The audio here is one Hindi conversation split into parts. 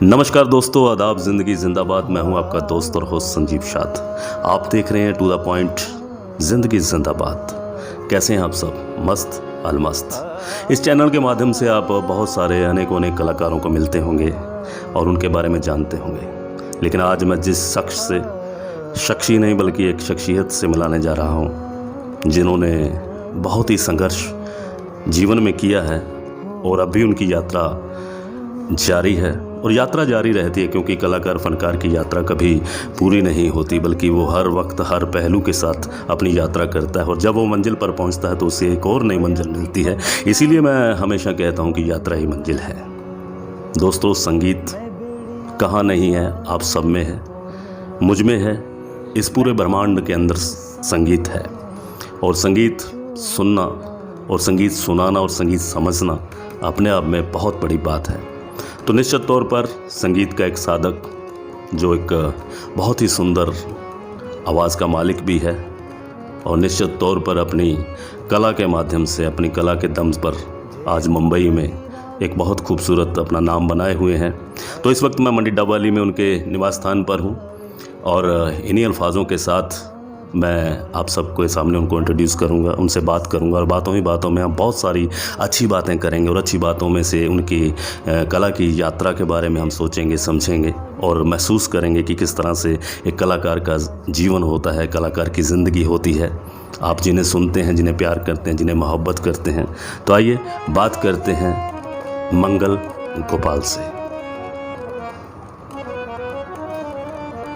नमस्कार दोस्तों, आदाब, ज़िंदगी जिंदाबाद। मैं हूं आपका दोस्त और होस्ट संजीव शाद। आप देख रहे हैं टू द पॉइंट, ज़िंदगी जिंदाबाद। कैसे हैं आप सब? मस्त अलमस्त। इस चैनल के माध्यम से आप बहुत सारे अनेकों अनेक कलाकारों को मिलते होंगे और उनके बारे में जानते होंगे। लेकिन आज मैं जिस शख्स ही नहीं बल्कि एक शख्सियत से मिलाने जा रहा हूं, जिन्होंने बहुत ही संघर्ष जीवन में किया है और अभी उनकी यात्रा जारी है और यात्रा जारी रहती है, क्योंकि कलाकार फनकार की यात्रा कभी पूरी नहीं होती, बल्कि वो हर वक्त हर पहलू के साथ अपनी यात्रा करता है और जब वो मंजिल पर पहुंचता है तो उसे एक और नई मंजिल मिलती है। इसीलिए मैं हमेशा कहता हूं कि यात्रा ही मंजिल है। दोस्तों, संगीत कहाँ नहीं है, आप सब में है, मुझ में है, इस पूरे ब्रह्मांड के अंदर संगीत है। और संगीत सुनना और संगीत सुनाना और संगीत समझना अपने आप में बहुत बड़ी बात है। तो निश्चित तौर पर संगीत का एक साधक, जो एक बहुत ही सुंदर आवाज़ का मालिक भी है और निश्चित तौर पर अपनी कला के माध्यम से, अपनी कला के दम पर आज मुंबई में एक बहुत खूबसूरत अपना नाम बनाए हुए हैं। तो इस वक्त मैं मंडी डबवाली में उनके निवास स्थान पर हूँ और इन्हीं अल्फाजों के साथ मैं आप सबके सामने उनको इंट्रोड्यूस करूंगा, उनसे बात करूंगा और बातों ही बातों में हम बहुत सारी अच्छी बातें करेंगे और अच्छी बातों में से उनकी कला की यात्रा के बारे में हम सोचेंगे, समझेंगे और महसूस करेंगे कि किस तरह से एक कलाकार का जीवन होता है, कलाकार की ज़िंदगी होती है। आप जिन्हें सुनते हैं, जिन्हें प्यार करते हैं, जिन्हें मोहब्बत करते हैं। तो आइए बात करते हैं मंगल गोपाल से।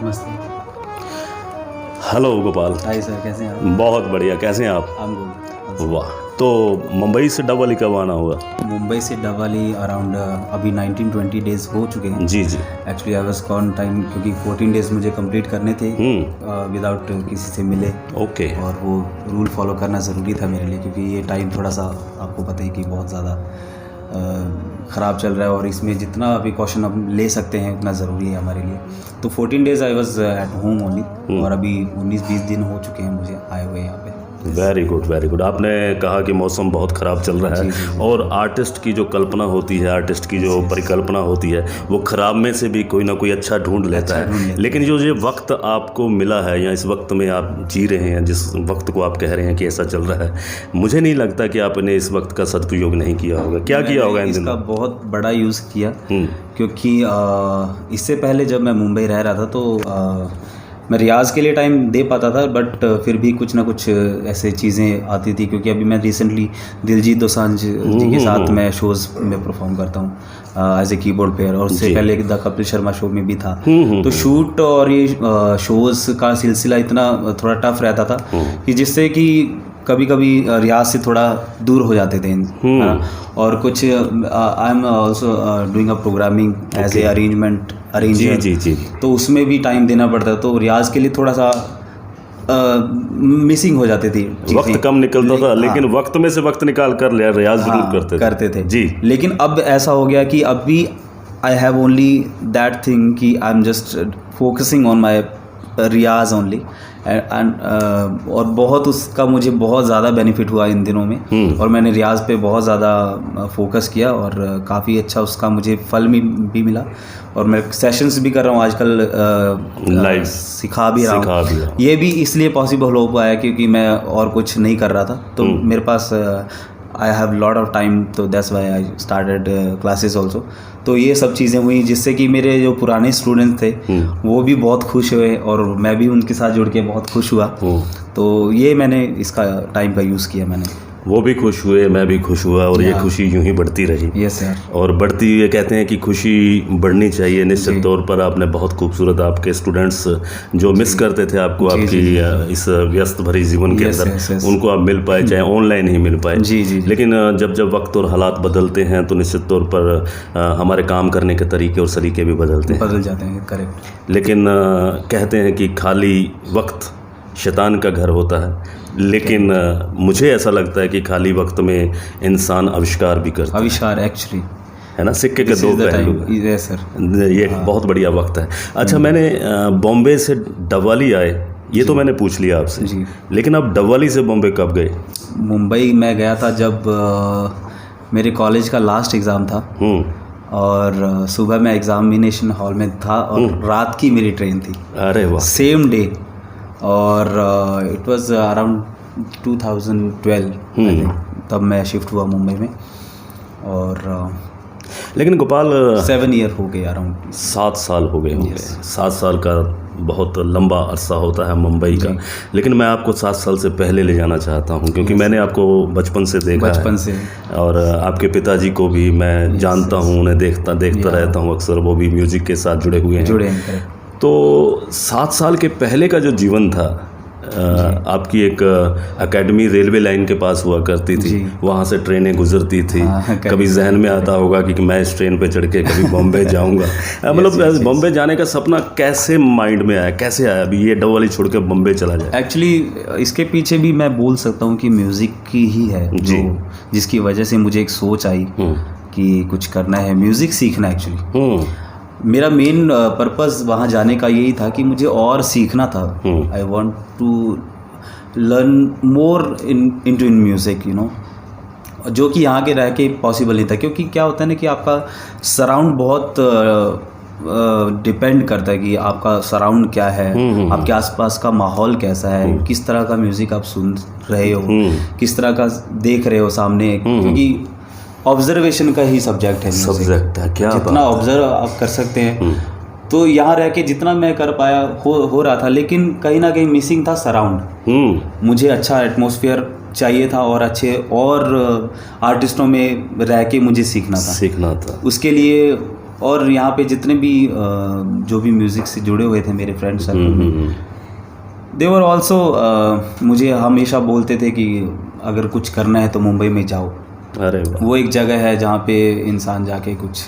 नमस्ते। हेलो गोपाल। हाय सर, कैसे हैं आप? बहुत बढ़िया, कैसे हैं आप? I'm good। वाह, तो मुंबई से डबवाली कब आना हुआ? मुंबई से डबवाली अराउंड अभी 19-20 डेज़ हो चुके हैं। जी जी। एक्चुअली आई वाज क्वारंटाइन, क्योंकि 14 डेज़ मुझे कंप्लीट करने थे विदाउट किसी से मिले। ओके। और वो रूल फॉलो करना ज़रूरी था मेरे लिए, क्योंकि ये टाइम थोड़ा सा आपको पता ही कि बहुत ज़्यादा ख़राब चल रहा है और इसमें जितना अभी कॉशन हम ले सकते हैं उतना ज़रूरी है हमारे लिए। तो 14 days I was at home only और अभी 19-20 दिन हो चुके हैं मुझे आए हुए यहाँ पे। Very good, very good. आपने कहा कि मौसम बहुत ख़राब चल रहा है। जी। और आर्टिस्ट की जो कल्पना होती है, आर्टिस्ट की जो परिकल्पना होती है, वो ख़राब में से भी कोई ना कोई अच्छा ढूंढ लेता है। लेकिन जो ये वक्त आपको मिला है या इस वक्त में आप जी रहे हैं, जिस वक्त को आप कह रहे हैं कि ऐसा चल रहा है, मुझे नहीं लगता कि आपने इस वक्त का सदुपयोग नहीं किया होगा। क्या किया होगा इन दिनों? इसका बहुत बड़ा यूज़ किया, क्योंकि इससे पहले जब मैं मुंबई रह रहा था तो मैं रियाज़ के लिए टाइम दे पाता था, बट फिर भी कुछ ना कुछ ऐसे चीज़ें आती थी, क्योंकि अभी मैं रिसेंटली दिलजीत दोसांझ जी के साथ मैं शोज़ में परफॉर्म करता हूँ एज ए कीबोर्ड प्लेयर, और उससे पहले द कपिल शर्मा शो में भी था। तो शूट और ये शोज़ का सिलसिला इतना थोड़ा टफ रहता था कि जिससे कि कभी कभी रियाज से थोड़ा दूर हो जाते थे। और कुछ I am also doing a programming as a arranger. जी। तो उसमें भी टाइम देना पड़ता है, तो रियाज के लिए थोड़ा सा मिसिंग हो जाती थी, वक्त कम निकलता था। लेकिन वक्त में से वक्त निकाल कर लिया, रियाज जरूर करते थे जी। लेकिन अब ऐसा हो गया कि अभी I have only that thing कि I am just focusing on my रियाज ओनली और बहुत उसका मुझे बहुत ज़्यादा बेनिफिट हुआ इन दिनों में। और मैंने रियाज पे बहुत ज़्यादा फोकस किया और काफ़ी अच्छा उसका मुझे फल भी मिला। और मैं सेशंस भी कर रहा हूँ आजकल, लाइव सिखा भी रहा हूँ। ये भी इसलिए पॉसिबल हो पाया क्योंकि मैं और कुछ नहीं कर रहा था, तो मेरे पास I have lot of time, तो that's why I started classes also. तो ये सब चीज़ें हुई जिससे कि मेरे जो पुराने स्टूडेंट थे वो भी बहुत खुश हुए और मैं भी उनके साथ जुड़ के बहुत खुश हुआ। तो ये मैंने इसका टाइम का यूज़ किया मैंने। वो भी खुश हुए, मैं भी खुश हुआ और ये खुशी यूं ही बढ़ती रही। Yes sir. और बढ़ती, ये कहते हैं कि खुशी बढ़नी चाहिए। निश्चित तौर पर आपने बहुत खूबसूरत, आपके स्टूडेंट्स जो मिस करते थे आपको आपकी इस व्यस्त भरी जीवन के अंदर, उनको आप मिल पाए, चाहे ऑनलाइन ही मिल पाए। जी। लेकिन जब वक्त और हालात बदलते हैं तो निश्चित तौर पर हमारे काम करने के तरीके और सलीके भी बदल जाते हैं। करेक्ट। लेकिन कहते हैं कि खाली वक्त शैतान का घर होता है, लेकिन मुझे ऐसा लगता है कि खाली वक्त में इंसान आविष्कार भी करता है। आविष्कार एक्चुअली है ना, सिक्के के दो पहलू। Yes sir. ये एक बहुत बढ़िया वक्त है। अच्छा, मैंने बॉम्बे से डबवाली आए, ये तो मैंने पूछ लिया आपसे जी। लेकिन आप डबवाली से बॉम्बे कब गए? मुंबई मैं गया था जब मेरे कॉलेज का लास्ट एग्ज़ाम था और सुबह मैं एग्ज़ामिनेशन हॉल में था और रात की मेरी ट्रेन थी, अरे वाह, सेम डे। और इट वाज अराउंड 2012 तब मैं शिफ्ट हुआ मुंबई में। और लेकिन गोपाल 7 ईयर हो गए अराउंड। 7 साल हो गए होंगे। 7 साल का बहुत लंबा अरसा होता है मुंबई का। लेकिन मैं आपको 7 साल से पहले ले जाना चाहता हूं, क्योंकि मैंने आपको बचपन से देखा बचपन है। से। और आपके पिताजी को भी मैं जानता हूं, उन्हें देखता रहता हूं अक्सर, वो भी म्यूज़िक के साथ जुड़े हुए हैं। तो 7 साल के पहले का जो जीवन था, आपकी एक एकेडमी रेलवे लाइन के पास हुआ करती थी, वहाँ से ट्रेनें गुजरती थी। कभी जहन में आता होगा कि मैं इस ट्रेन पे चढ़ के कभी बॉम्बे जाऊँगा। मतलब बॉम्बे जाने का सपना कैसे माइंड में आया, कैसे आया अभी ये डबवाली छोड़ के बॉम्बे चला जाए? एक्चुअली इसके पीछे भी मैं बोल सकता हूँ कि म्यूज़िक की ही है जो, जिसकी वजह से मुझे एक सोच आई कि कुछ करना है, म्यूज़िक सीखना। एक्चुअली मेरा मेन पर्पस वहाँ जाने का यही था कि मुझे और सीखना था। I want to learn more in music, you know, जो कि यहाँ के रह के पॉसिबल नहीं था। क्योंकि क्या होता है ना कि आपका सराउंड बहुत डिपेंड करता है कि आपका सराउंड क्या है, आपके आसपास का माहौल कैसा है, किस तरह का म्यूज़िक आप सुन रहे हो, किस तरह का देख रहे हो सामने। क्योंकि ऑब्जर्वेशन का ही सब्जेक्ट है, क्या जितना ऑब्जर्व आप कर सकते हैं। तो यहाँ रह के जितना मैं कर पाया हो रहा था, लेकिन कहीं ना कहीं मिसिंग था सराउंड। मुझे अच्छा एटमॉस्फेयर चाहिए था और अच्छे और आर्टिस्टों में रह के मुझे सीखना था उसके लिए। और यहाँ पे जितने भी जो भी म्यूज़िक से जुड़े हुए थे मेरे फ्रेंड सर्कल में, दे वर ऑल्सो मुझे हमेशा बोलते थे कि अगर कुछ करना है तो मुंबई में जाओ। अरे वो एक जगह है जहाँ पे इंसान जाके कुछ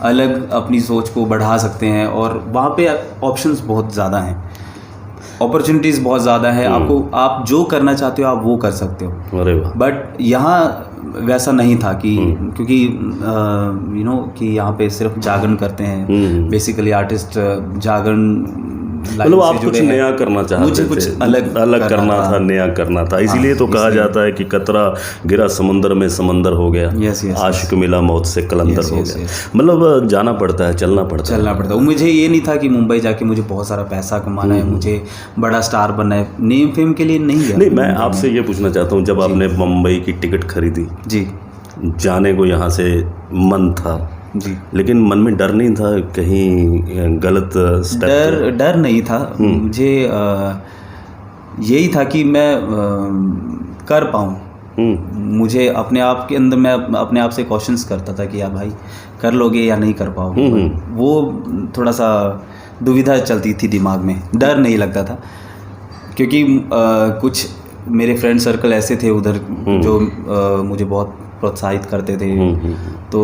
अलग अपनी सोच को बढ़ा सकते हैं, और वहाँ पे ऑप्शंस बहुत ज़्यादा हैं, अपॉर्चुनिटीज़ बहुत ज़्यादा है। आपको, आप जो करना चाहते हो आप वो कर सकते हो। अरे वाह। बट यहाँ वैसा नहीं था कि क्योंकि यू नो कि यहाँ पे सिर्फ जागरण करते हैं, बेसिकली आर्टिस्ट जागरण। मतलब आप कुछ नया करना चाहते थे, मुझे कुछ अलग करना था, नया करना था। इसीलिए तो कहा जाता है कि कतरा गिरा समुंदर में समंदर हो गया, आशिक मिला मौत से कलंदर हो गया। मतलब जाना पड़ता है, चलना पड़ता है। मुझे ये नहीं था कि मुंबई जाके मुझे बहुत सारा पैसा कमाना है, मुझे बड़ा स्टार बनना है, नेम फेम के लिए नहीं गया। नहीं, मैं आपसे ये पूछना चाहता हूँ, जब आपने मुंबई की टिकट खरीदी, जी, जाने को यहाँ से मन था जी, लेकिन मन में डर नहीं था कहीं गलत स्टेप? डर नहीं था मुझे, यही था कि मैं कर पाऊँ। मुझे अपने आप के अंदर, मैं अपने आप से क्वेश्चंस करता था कि यार भाई कर लोगे या नहीं कर पाओगे। वो थोड़ा सा दुविधा चलती थी दिमाग में, डर नहीं लगता था। क्योंकि कुछ मेरे फ्रेंड सर्कल ऐसे थे उधर जो मुझे बहुत प्रोत्साहित करते थे। तो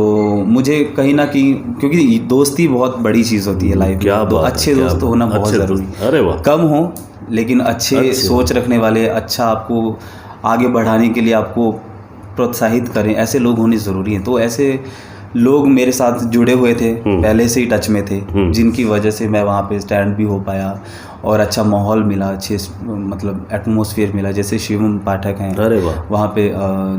मुझे कहीं ना कहीं, क्योंकि दोस्ती बहुत बड़ी चीज़ होती है लाइफ में, तो अच्छे दोस्त होना बहुत ज़रूरी। अरे वाह। कम हो लेकिन अच्छे सोच रखने वाले, अच्छा आपको आगे बढ़ाने के लिए आपको प्रोत्साहित करें, ऐसे लोग होने ज़रूरी हैं। तो ऐसे लोग मेरे साथ जुड़े हुए थे, पहले से ही टच में थे, जिनकी वजह से मैं वहाँ पे स्टैंड भी हो पाया और अच्छा माहौल मिला, अच्छे मतलब एटमॉस्फेयर मिला। जैसे शिवम पाठक हैं, अरे वाह, वहाँ पे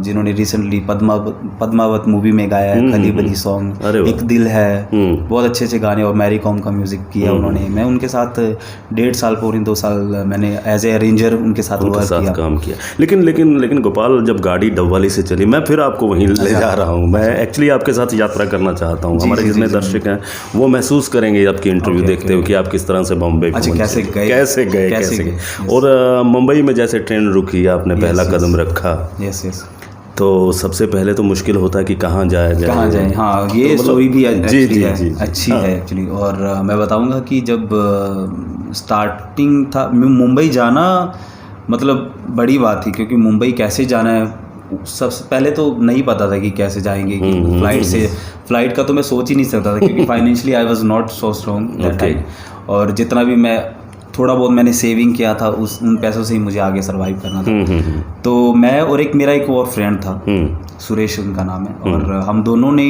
जिन्होंने रिसेंटली पद्मावत मूवी में गाया है खली बली सॉन्ग, एक दिल है, बहुत अच्छे अच्छे गाने, और मैरी कॉम का म्यूज़िक किया उन्होंने। मैं उनके साथ 1.5 साल पूरी 2 साल मैंने एज ए अरेंजर उनके साथ काम किया। लेकिन गोपाल, जब गाड़ी डबवाली से चली, मैं फिर आपको वहीं ले जा रहा हूँ। मैं एक्चुअली आपके साथ यात्रा करना चाहता हूँ। हमारे जितने दर्शक हैं वो महसूस करेंगे आपकी इंटरव्यू देखते हुए कि आप किस तरह से बॉम्बे कैसे गए। और मुंबई में जैसे ट्रेन रुकी, आपने पहला कदम रखा, तो सबसे पहले तो मुश्किल होता है कि कहाँ जाए। हाँ, ये स्टोरी भी अच्छी है एक्चुअली। और मैं बताऊंगा कि जब स्टार्टिंग था, मुंबई जाना मतलब बड़ी बात थी, क्योंकि मुंबई कैसे जाना है सबसे पहले तो नहीं पता था कि कैसे जाएंगे। कि फ्लाइट का तो मैं सोच ही नहीं सकता था, क्योंकि financially I was not so strong that time. और जितना भी मैं थोड़ा बहुत मैंने सेविंग किया था, उन पैसों से ही मुझे आगे सर्वाइव करना था। तो मैं और मेरा एक और फ्रेंड था, सुरेश उनका नाम है, और हम दोनों ने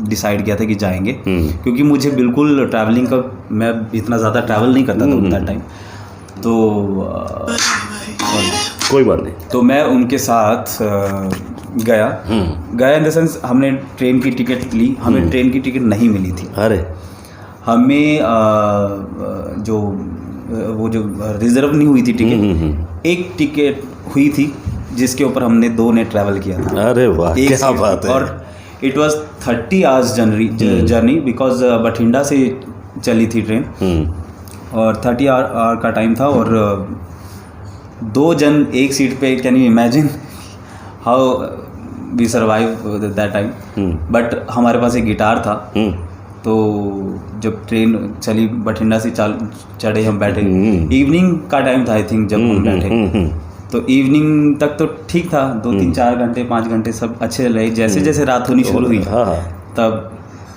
डिसाइड किया था कि जाएंगे। क्योंकि मुझे बिल्कुल ट्रैवलिंग का, मैं इतना ज़्यादा ट्रैवल नहीं करता था उतना टाइम, तो कोई बात नहीं। तो मैं उनके साथ गया इन द सेंस हमने ट्रेन की टिकट ली, हमें ट्रेन की टिकट नहीं मिली थी। अरे हमें जो रिजर्व नहीं हुई थी टिकट, एक टिकट हुई थी जिसके ऊपर हमने 2 ने ट्रैवल किया था। अरे वाह, क्या बात है। और it was 30 hours journey because Bathinda से चली थी ट्रेन और 30 आवर का टाइम था और 2 जन एक सीट पे। Can you imagine how we survive that time. But हमारे पास एक गिटार था, तो जब ट्रेन चली बठिंडा से चढ़े, हम बैठे, इवनिंग का टाइम था आई थिंक जब हम बैठे, तो इवनिंग तक तो ठीक था, 2-3-4 घंटे 5 घंटे सब अच्छे रहे। जैसे जैसे रात होनी शुरू हुई तब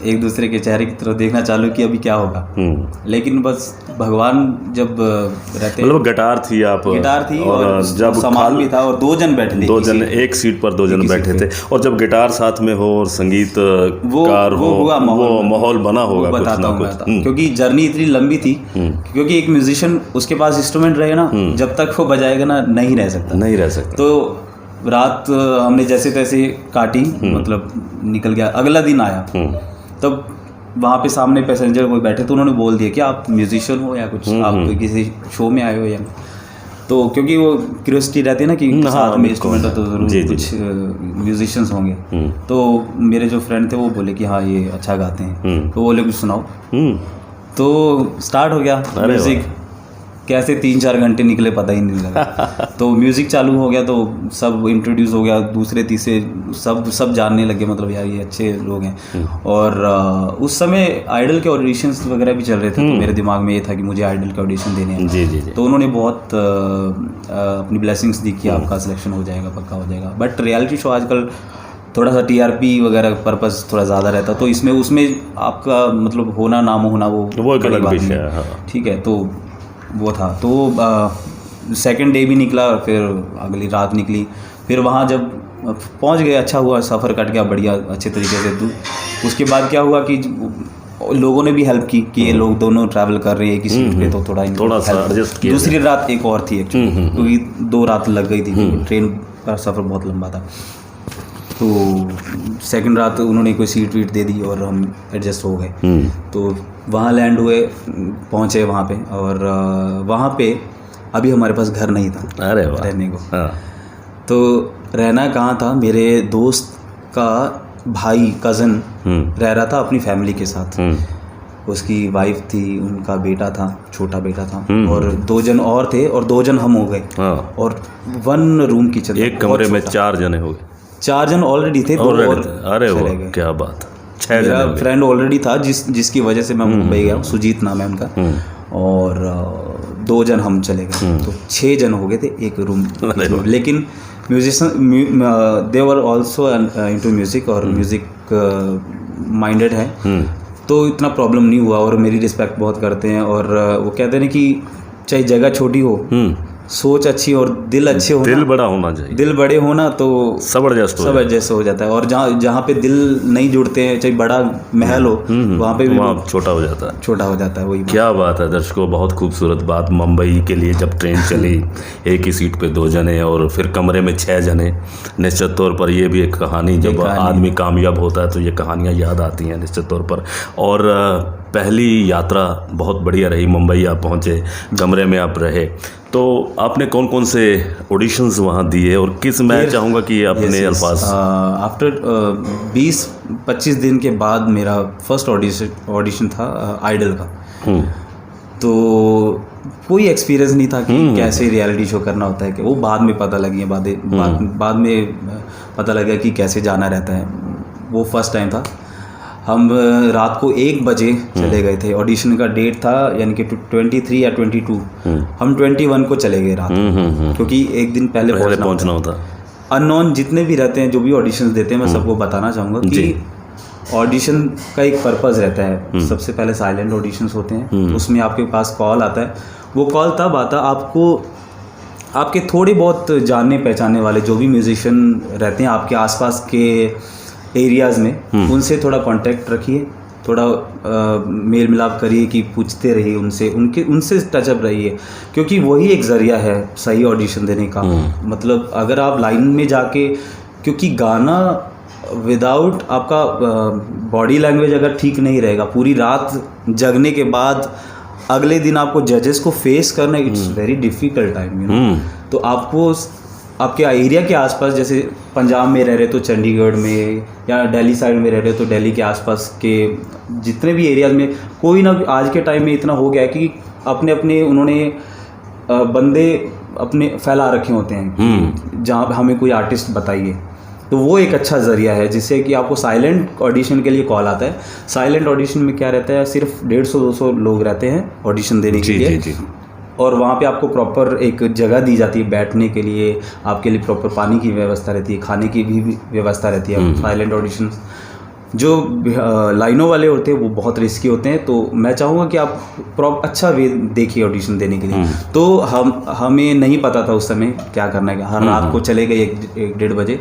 एक दूसरे के चेहरे की तरफ देखना चालू कि अभी क्या होगा। लेकिन बस भगवान जब रहते, मतलब गिटार थी और जब सामान भी था और 2 जन बैठे थे, 2 जन एक सीट पर 2 जन बैठे थे। और जब गिटार साथ में हो और संगीत कार हो, वो माहौल बना होगा कुछ ना कुछ। क्योंकि जर्नी इतनी लंबी थी, क्योंकि एक म्यूजिशियन उसके पास इंस्ट्रूमेंट रहे ना, जब तक वो बजाएगा ना नहीं रह सकता। तो रात हमने जैसे तैसे काटी, मतलब निकल गया। अगला दिन आया तब वहाँ पे सामने पैसेंजर कोई बैठे, तो उन्होंने बोल दिया कि आप म्यूजिशियन हो या कुछ, आप किसी शो में आए हो या। तो क्योंकि वो क्यूरियोसिटी रहती है ना कि साथ में इंस्ट्रूमेंट तो जरूर कुछ म्यूजिशियंस होंगे। तो मेरे जो फ्रेंड थे वो बोले कि हाँ ये अच्छा गाते हैं, तो बोले कुछ सुनाओ। तो स्टार्ट हो गया म्यूज़िक। कैसे 3-4 घंटे निकले पता ही नहीं लगा। तो म्यूज़िक चालू हो गया तो सब इंट्रोड्यूस हो गया, दूसरे तीसरे सब जानने लगे, मतलब यार ये अच्छे लोग हैं। और उस समय आइडल के ऑडिशंस वगैरह भी चल रहे थे, तो मेरे दिमाग में ये था कि मुझे आइडल के ऑडिशन देने हैं। जी। तो उन्होंने बहुत अपनी ब्लेसिंग्स दी कि आपका सिलेक्शन हो जाएगा, पक्का हो जाएगा। बट रियलिटी शो आजकल थोड़ा सा TRP वगैरह पर्पस थोड़ा ज़्यादा रहता, तो उसमें आपका मतलब होना ना होना वो एक अलग विषय है। ठीक है, तो वो था। तो सेकंड डे भी निकला, फिर अगली रात निकली। फिर वहाँ जब पहुँच गए, अच्छा हुआ, सफ़र कट गया बढ़िया अच्छे तरीके से। तो उसके बाद क्या हुआ कि लोगों ने भी हेल्प की कि ये लोग दोनों ट्रैवल कर रहे हैं किसी सीट पे, तो थोड़ा सा एडजस्ट किया। दूसरी रात एक और थी एक्चुअली, क्योंकि 2 रात लग गई थी, ट्रेन का सफ़र बहुत लंबा था। तो सेकंड रात उन्होंने कोई सीट वीट दे दी और हम एडजस्ट हो गए। तो वहाँ लैंड हुए, पहुँचे वहाँ पे, और वहाँ पे अभी हमारे पास घर नहीं था रहने को। तो रहना कहाँ था, मेरे दोस्त का भाई कज़न रह रहा था अपनी फैमिली के साथ। उसकी वाइफ थी, उनका बेटा था, छोटा बेटा था, और 2 जन और थे, और 2 जन हम हो गए। और 1 रूम किचन, एक कमरे में 4 जने हो गए। 4 जन ऑलरेडी थे, 2 और अरे वाह क्या बात। 6 मेरा फ्रेंड ऑलरेडी था जिसकी वजह से मैं मुंबई गया, सुजीत नाम है उनका, और 2 जन हम चले गए। तो 6 जन हो गए थे एक रूम। लेकिन musician they were also into music और म्यूज़िक माइंडेड है, तो इतना प्रॉब्लम नहीं हुआ, और मेरी रिस्पेक्ट बहुत करते हैं। और वो कहते हैं कि चाहे जगह छोटी हो, सोच अच्छी और दिल अच्छे होना, दिल बड़ा होना चाहिए, दिल बड़े होना तो सब एडजस्ट हो जाता है। और जहाँ पे दिल नहीं जुड़ते हैं, चाहे बड़ा महल हो, वहाँ पे भी छोटा हो जाता है। वही क्या बात है दर्शकों, बहुत खूबसूरत बात। मुंबई के लिए जब ट्रेन चली, एक ही सीट पे 2 जने और फिर कमरे में 6 जने, निश्चित तौर पर ये भी एक कहानी, जब आदमी कामयाब होता है तो ये कहानियाँ याद आती हैं निश्चित तौर पर। और पहली यात्रा बहुत बढ़िया रही, मुंबई आप पहुँचे, कमरे में आप रहे, तो आपने कौन कौन से ऑडिशंस वहाँ दिए, और किस, मैं चाहूँगा कि अपने अल्फाज। आफ्टर 20-25 दिन के बाद मेरा फर्स्ट ऑडिशन था आइडल का। तो कोई एक्सपीरियंस नहीं था कि कैसे रियलिटी शो करना होता है, कि वो बाद में पता लगी है, बाद में पता लगा कि कैसे जाना रहता है। वो फर्स्ट टाइम था। हम रात को 1 बजे चले गए थे। ऑडिशन का डेट था यानी कि 23 या 22, हम 21 को चले गए रात, क्योंकि एक दिन पहले पहुंचना होता। अननोन जितने भी रहते हैं, जो भी ऑडिशंस देते हैं, मैं सबको बताना चाहूँगा कि ऑडिशन का एक पर्पज़ रहता है। सबसे पहले साइलेंट ऑडिशंस होते हैं, उसमें आपके पास कॉल आता है। वो कॉल तब आता आपको, आपके थोड़े बहुत जानने पहचानने वाले जो भी म्यूजिशियन रहते हैं आपके आसपास के एरियाज़ में, उनसे थोड़ा कांटेक्ट रखिए, थोड़ा मेल मिलाप करिए, कि पूछते रहिए उनसे टचअप रहिए, क्योंकि वही एक ज़रिया है सही ऑडिशन देने का। मतलब अगर आप लाइन में जाके क्योंकि गाना विदाउट आपका बॉडी लैंग्वेज अगर ठीक नहीं रहेगा, पूरी रात जगने के बाद अगले दिन आपको जजेस को फेस करना, it's very difficult time, you know. तो आपको आपके एरिया के आसपास, जैसे पंजाब में रह रहे तो चंडीगढ़ में, या दिल्ली साइड में रह रहे तो दिल्ली के आसपास के जितने भी एरियाज में कोई ना, आज के टाइम में इतना हो गया है कि अपने अपने उन्होंने बंदे अपने फैला रखे होते हैं जहाँ हमें कोई आर्टिस्ट बताइए, तो वो एक अच्छा ज़रिया है जिससे कि आपको साइलेंट ऑडिशन के लिए कॉल आता है। साइलेंट ऑडिशन में क्या रहता है, सिर्फ 150-200 लोग रहते हैं ऑडिशन देने के लिए, जी। और वहाँ पे आपको प्रॉपर एक जगह दी जाती है बैठने के लिए, आपके लिए प्रॉपर पानी की व्यवस्था रहती है, खाने की भी व्यवस्था रहती है। साइलेंट ऑडिशन जो लाइनों वाले होते हैं वो बहुत रिस्की होते हैं, तो मैं चाहूँगा कि आप अच्छा वे देखिए ऑडिशन देने के लिए। तो हमें नहीं पता था उस समय क्या करना है, हर रात को चले गए 1-1:30 बजे,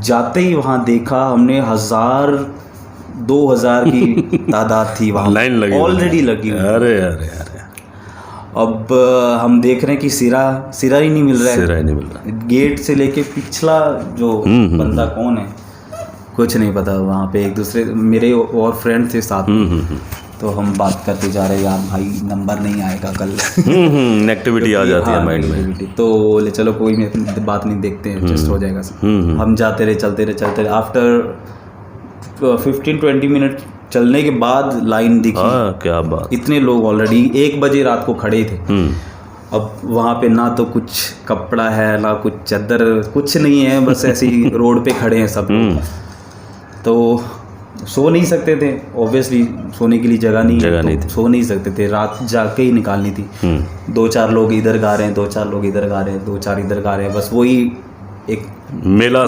जाते ही वहाँ देखा हमने 1000-2000 की तादाद थी वहाँ, लाइन लगी ऑलरेडी लगी हुई। अरे अब हम देख रहे हैं कि सिरा ही नहीं मिल रहा है, सिरा ही नहीं मिल रहा है। गेट से लेके पिछला जो बंदा कौन है कुछ नहीं पता। वहाँ पे एक दूसरे मेरे और फ्रेंड थे साथ में, तो हम बात करते जा रहे हैं, यार भाई नंबर नहीं आएगा कल, नेगेटिविटी आ जाती है माइंड में। तो बोले चलो कोई बात नहीं, देखते हैं एडजस्ट हो जाएगा। हम जाते रहे, चलते रहे। आफ्टर 15-20 मिनट चलने के बाद लाइन दिखी। क्या बात, इतने लोग ऑलरेडी 1 बजे रात को खड़े थे। अब वहाँ पे ना तो कुछ कपड़ा है ना कुछ चादर, कुछ नहीं है, बस ऐसे ही रोड पे खड़े हैं सब। तो सो नहीं सकते थे, ऑब्वियसली सोने के लिए जगह नहीं थी, सो नहीं सकते थे, रात जाके ही निकालनी थी। 2-4 लोग इधर गा रहे हैं, 2-4 लोग इधर गा रहे हैं, 2-4 इधर गा रहे हैं, बस वही एक मेला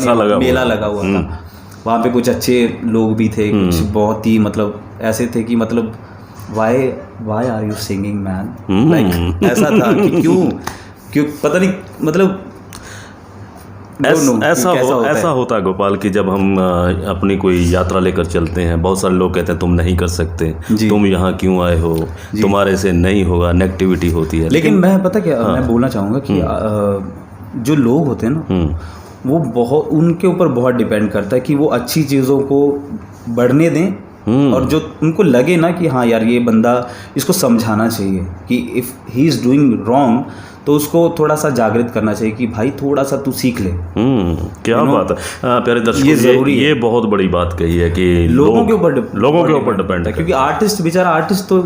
लगा हुआ था। वहाँ पे कुछ अच्छे लोग भी थे, कुछ बहुत ही मतलब ऐसे थे कि मतलब why are you singing man, like ऐसा था कि क्यों पता नहीं, मतलब ऐसा होता है गोपाल कि जब हम अपनी कोई यात्रा लेकर चलते हैं, बहुत सारे लोग कहते हैं तुम नहीं कर सकते, तुम यहाँ क्यों आए हो, तुम्हारे से नहीं होगा, नेगेटिविटी होती है। लेकिन मैं पता क्या मैं बोलना चाहूँगा कि जो लोग होते हैं ना, वो बहुत उनके ऊपर बहुत डिपेंड करता है कि वो अच्छी चीज़ों को बढ़ने दें, और जो उनको लगे ना कि हाँ यार ये बंदा, इसको समझाना चाहिए कि if he is doing wrong, तो उसको थोड़ा सा जागृत करना चाहिए कि भाई थोड़ा सा तू सीख ले। क्या बात है प्यारे दर्शकों, ये जरूरी है, ये बहुत बड़ी बात कही है कि लोगों के ऊपर डिपेंड है, क्योंकि आर्टिस्ट बेचारा आर्टिस्ट तो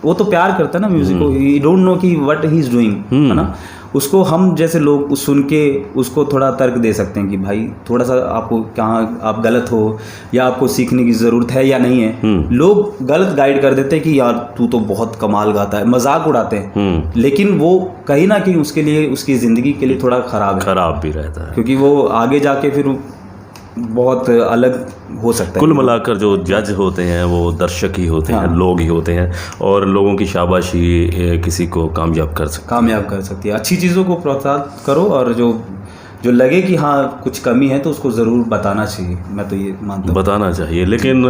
वो तो प्यार करता है ना म्यूजिक को, ही डोंट नो कि व्हाट ही इज डूइंग, है ना। उसको हम जैसे लोग सुन के उसको थोड़ा तर्क दे सकते हैं कि भाई थोड़ा सा आपको कहाँ आप गलत हो, या आपको सीखने की ज़रूरत है या नहीं है। लोग गलत गाइड कर देते हैं कि यार तू तो बहुत कमाल गाता है, मजाक उड़ाते हैं, लेकिन वो कहीं ना कहीं उसके लिए, उसकी ज़िंदगी के लिए थोड़ा ख़राब भी रहता है, क्योंकि वो आगे जाके फिर बहुत अलग हो सकता है। कुल मिलाकर जो जज होते हैं वो दर्शक ही होते हैं, लोग ही होते हैं, और लोगों की शाबाशी किसी को कामयाब कर सकती है। अच्छी चीज़ों को प्रोत्साहित करो, और जो लगे कि हाँ कुछ कमी है तो उसको ज़रूर बताना चाहिए, मैं तो ये मानता हूँ, बताना चाहिए। लेकिन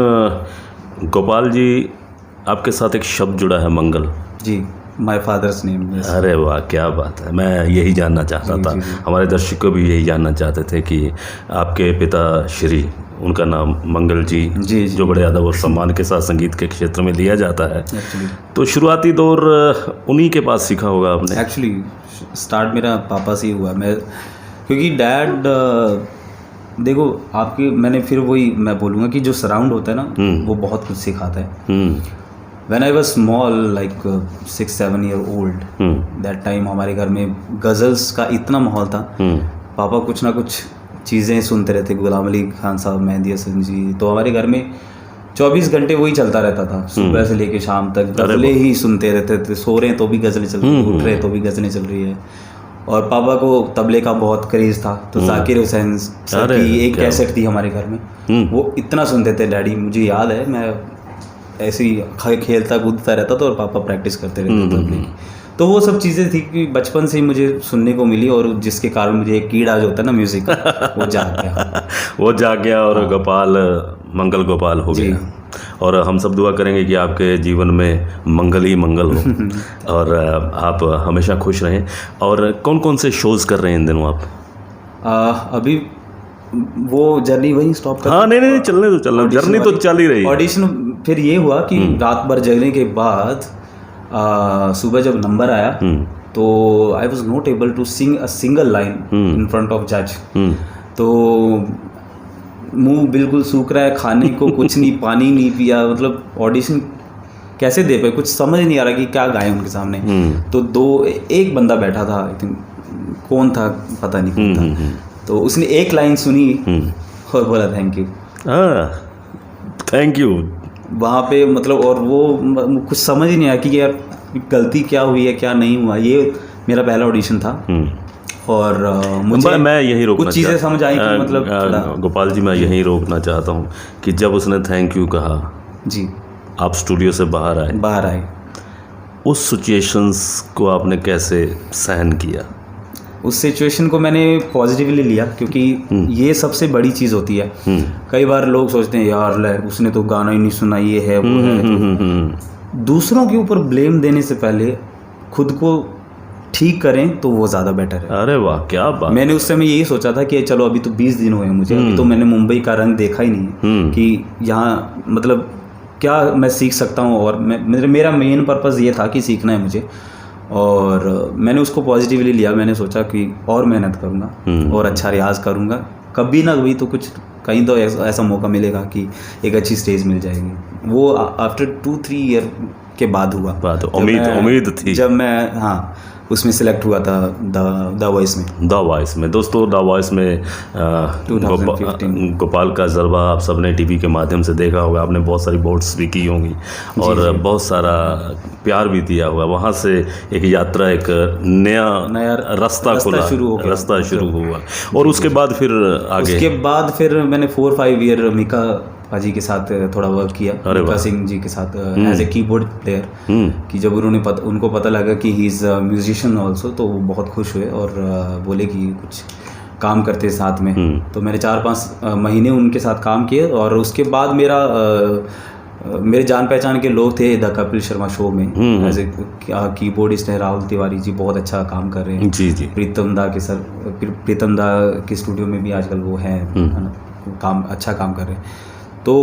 गोपाल जी, आपके साथ एक शब्द जुड़ा है, मंगल जी, माय फादर्स नेम। अरे वाह, क्या बात है, मैं यही जानना चाहता था। हमारे दर्शक को भी यही जानना चाहते थे कि आपके पिता श्री, उनका नाम मंगल जी, जो बड़े अदब और सम्मान के साथ संगीत के क्षेत्र में लिया जाता है, तो शुरुआती दौर उन्हीं के पास सीखा होगा आपने? एक्चुअली स्टार्ट मेरा पापा से ही हुआ, क्योंकि डैड देखो आपके, मैं बोलूँगा कि जो सराउंड होता है ना, वो बहुत कुछ सिखाता है। When I was small, like 6-7 year old, that time हमारे घर में गज़ल्स का इतना माहौल था। पापा कुछ ना कुछ चीज़ें सुनते रहते, गुलाम अली खान साहब, मेहंदी हसन जी, तो हमारे घर में 24 घंटे वही चलता रहता था, सुबह से लेके शाम तक गज़लें ही सुनते रहते थे। सो रहे हैं तो भी गज़लें चल रही है, उठ रहे हैं तो भी गज़लें चल रही है। और पापा को तबले का बहुत क्रेज़ था, तो जाकिर हुसैन सर की एक कैसेट थी हमारे घर में, वो इतना सुनते थे डैडी। मुझे याद है, मैं ऐसे ही खेलता कूदता रहता था और पापा प्रैक्टिस करते रहते थे तबले की। तो वो सब चीज़ें थी कि बचपन से ही मुझे सुनने को मिली, और जिसके कारण मुझे एक कीड़ा जो होता है ना म्यूज़िक का, वो जाग गया और मंगल गोपाल हो गया। और हम सब दुआ करेंगे कि आपके जीवन में मंगल ही मंगल हो और आप हमेशा खुश रहें। और कौन कौन से शोज़ कर रहे हैं इन दिनों आप? अभी वो जर्नी वहीं स्टॉप कर। हाँ नहीं चलने दो, जर्नी तो चल ही रही है। ऑडिशन फिर ये हुआ कि रात भर जगने के बाद सुबह जब नंबर आया तो I was not able to sing a single line in front of जज। तो मुंह बिल्कुल सूख रहा है, खाने को कुछ नहीं, पानी नहीं पिया, मतलब ऑडिशन कैसे दे पाए, कुछ समझ नहीं आ रहा कि क्या गाएं उनके सामने। तो एक बंदा बैठा था, आई थिंक कौन था पता नहीं कौन था, तो उसने एक लाइन सुनी और बोला थैंक यू। थैंक यू वहाँ पे मतलब, और वो कुछ समझ ही नहीं आया कि यार गलती क्या हुई है क्या नहीं हुआ। ये मेरा पहला ऑडिशन था और मुझे मैं यही रोकना कुछ चीज़ें समझ आई कि मतलब गोपाल जी मैं यही रोकना चाहता हूँ कि जब उसने थैंक यू कहा जी, आप स्टूडियो से बाहर आए, उस सिचुएशंस को आपने कैसे सहन किया? उस सिचुएशन को मैंने पॉजिटिवली लिया, क्योंकि ये सबसे बड़ी चीज़ होती है। कई बार लोग सोचते हैं यार ले उसने तो गाना ही नहीं सुना, ये है वो है। तो दूसरों के ऊपर ब्लेम देने से पहले खुद को ठीक करें तो वो ज़्यादा बेटर है। अरे वाह क्या बात। मैंने उस समय यही सोचा था कि चलो अभी तो 20 दिन हुए मुझे, अभी तो मैंने मुंबई का रंग देखा ही नहीं कि यहाँ मतलब क्या मैं सीख सकता हूँ। और मेरा मेन पर्पज़ ये था कि सीखना है मुझे, और मैंने उसको पॉजिटिवली लिया। मैंने सोचा कि और मेहनत करूँगा और अच्छा रियाज़ करूँगा, कभी ना कभी तो कुछ कहीं तो ऐसा मौका मिलेगा कि एक अच्छी स्टेज मिल जाएगी। वो आफ्टर 2-3 ईयर के बाद हुआ। उम्मीद थी जब मैं उसमें सिलेक्ट हुआ था द वॉइस में। दोस्तों द वॉइस में 2015 गोपाल का जलवा आप सबने टीवी के माध्यम से देखा होगा, आपने बहुत सारी वोट्स भी की होंगी और बहुत सारा प्यार भी दिया होगा। वहाँ से एक यात्रा, एक नया रास्ता शुरू हुआ और उसके बाद फिर मैंने 4-5 ईयर मीका पाजी के साथ थोड़ा वर्क किया, मीका सिंह जी के साथ एज ए कीबोर्ड प्लेयर। कि जब उनको पता लगा कि ही इज़ म्यूजिशियन ऑल्सो, तो वो बहुत खुश हुए और बोले कि कुछ काम करते साथ में। तो मैंने 4-5 महीने उनके साथ काम किए और उसके बाद मेरे जान पहचान के लोग थे द कपिल शर्मा शो में एज ए कीबोर्डिस्ट है राहुल तिवारी जी, बहुत अच्छा काम कर रहे हैं। जी प्रीतम दा के स्टूडियो में भी आजकल वो है ना, अच्छा काम कर रहे हैं। तो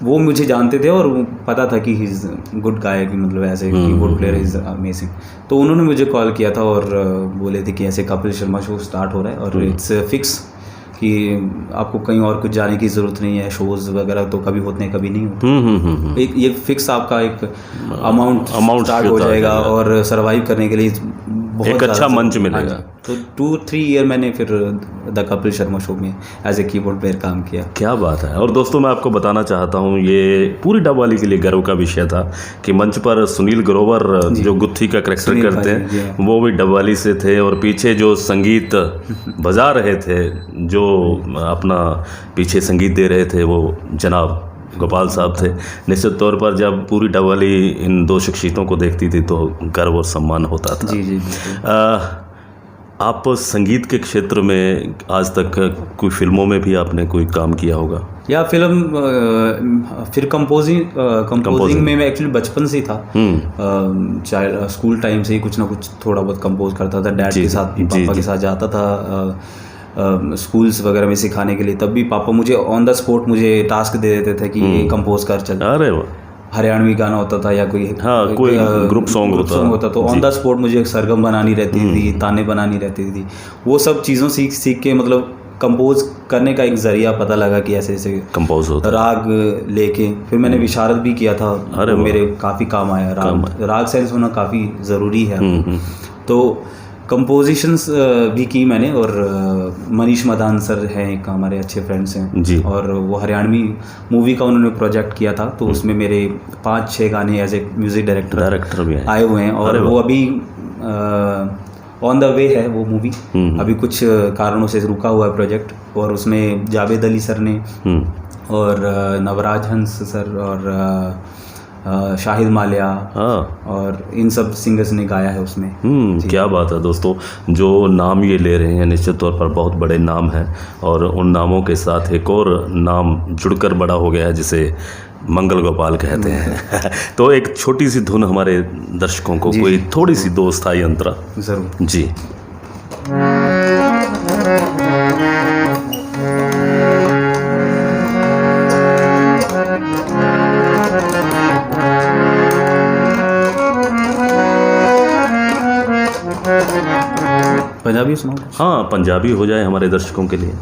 वो मुझे जानते थे और पता था कि ही इज़ गुड गाय, कि मतलब ऐसे कीबोर्ड प्लेयर इज़ अमेजिंग। तो उन्होंने मुझे कॉल किया था और बोले थे कि ऐसे कपिल शर्मा शो स्टार्ट हो रहा है और इट्स फिक्स कि आपको कहीं और कुछ जाने की ज़रूरत नहीं है, शोज़ वगैरह तो कभी होते हैं कभी नहीं होते। एक ये फिक्स आपका एक अमाउंट स्टार्ट हो जाएगा और सर्वाइव करने के लिए एक अच्छा मंच मिलेगा। तो 2-3 ईयर मैंने फिर द कपिल शर्मा शो में एज ए कीबोर्ड प्लेयर काम किया। क्या बात है। और दोस्तों मैं आपको बताना चाहता हूँ, ये पूरी डबवाली के लिए गर्व का विषय था कि मंच पर सुनील ग्रोवर जो गुत्थी का कैरेक्टर करते हैं वो भी डबवाली से थे और पीछे जो संगीत बजा रहे थे, जो अपना पीछे संगीत दे रहे थे, वो जनाब गोपाल साहब थे। निश्चित तौर पर जब पूरी डबवाली इन दो शख्सियतों को देखती थी तो गर्व और सम्मान होता था। जी। आप संगीत के क्षेत्र में आज तक कोई फिल्मों में भी आपने कोई काम किया होगा? या फिर कंपोजिंग में मैं एक्चुअली बचपन से ही था। चाहे स्कूल टाइम से ही कुछ ना कुछ थोड़ा बहुत कंपोज करता था। डैड के साथ भी, पापा के साथ जाता था स्कूल्स वगैरह में सिखाने के लिए। तब भी पापा मुझे ऑन द स्पॉट मुझे टास्क दे देते थे कि ये कंपोज कर चल। अरे वाह। हरियाणवी गाना होता था या कोई ग्रुप सॉन्ग होता तो ऑन द स्पॉट मुझे एक सरगम बनानी रहती थी, ताने बनानी रहती थी। वो सब चीज़ों सीख के मतलब कंपोज करने का एक ज़रिया पता लगा कि ऐसे ऐसे कंपोज होता राग लेके। फिर मैंने विशारद भी किया था, तो मेरे काफ़ी काम आया। राग सेंस होना काफ़ी ज़रूरी है। तो कंपोजिशंस भी की मैंने। और मनीष मदान सर हैं, एक हमारे अच्छे फ्रेंड्स हैं जी, और वो हरियाणवी मूवी का उन्होंने प्रोजेक्ट किया था। तो उसमें मेरे 5-6 गाने एज ए म्यूज़िक डायरेक्टर भी आए हुए हैं। और वो अभी ऑन द वे है वो मूवी। अभी कुछ कारणों से रुका हुआ है प्रोजेक्ट। और उसमें जावेद अली सर ने और नवराज हंस सर और शाहिद मालिया और इन सब सिंगर्स ने गाया है उसमें। क्या बात है दोस्तों, जो नाम ये ले रहे हैं निश्चित तौर पर बहुत बड़े नाम हैं और उन नामों के साथ एक और नाम जुड़कर बड़ा हो गया है जिसे मंगल गोपाल कहते हैं। तो एक छोटी सी धुन हमारे दर्शकों को, कोई थोड़ी सी दो स्थाई अंतरा। ज़रूर जी। पंजाबी सुनाओ कुछ। हाँ, पंजाबी हो जाए हमारे दर्शकों के लिए।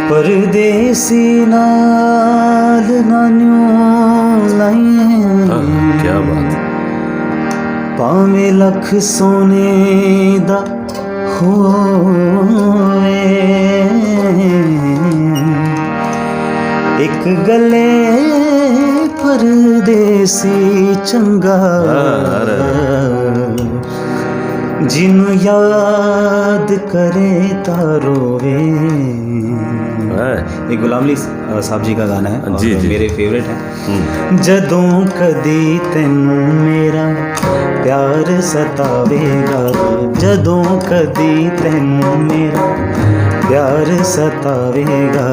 परदेसी नाल नानियों लाइए, क्या बात। भावें लख सोने दा होवे, एक गले परदेसी चंगा, जिन्नू याद करे तारोवे। ये गुलाम अली साहब जी का गाना है और जी, जी। मेरे फेवरेट है। जदों कदी तैनू मेरा प्यार सतावेगा, जदों कदी तैनू मेरा प्यार सतावेगा,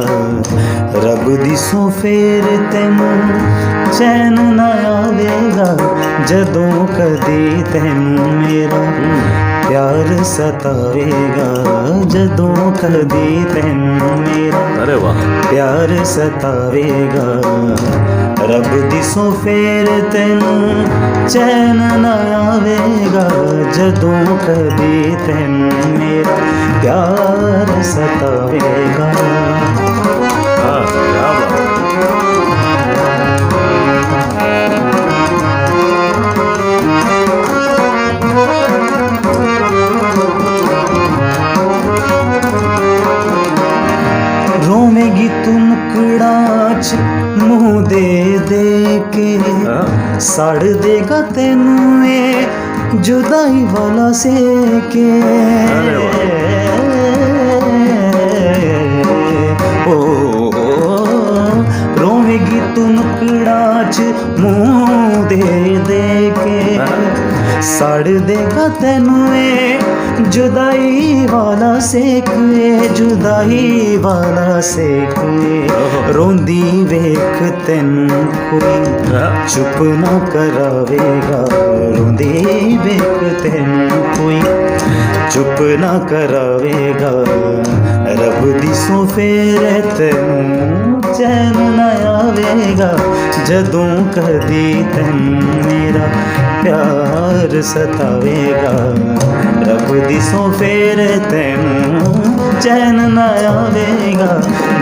रब दी सौ फेर तैनू चैन ना आवेगा, जदों कदी तैनू मेरा प्यार सतावेगा, जदों कदी तैनू मेरा अरे वाह। प्यार सतावेगा, रब दी सौ फेर तैनू चैन ना आवेगा, जदों कदी तैनू मेरा प्यार सतावेगा। हाँ, क्या बात। रोवेगी तू मुकड़ाच मुँह दे दे के, सड़ देगा तेनू ए जुदाई वाला से के। ओ रोवेगी तू मुकड़ाच मुँह दे दे के, सड़ देगा तेनू ए जुदाई वाला सेक, जुदाई वाला सेक। रोंदी वेख तैनू कोई चुप ना करावेगा, रोंदी वेख तैनू कोई चुप ना करावेगा, रब दी सौ फेर तैनू चैन ना आवेगा, जदों कदी तैनू मेरा प्यार सतावेगा, रब दी सौ फेर तैनू चैन ना आवेगा,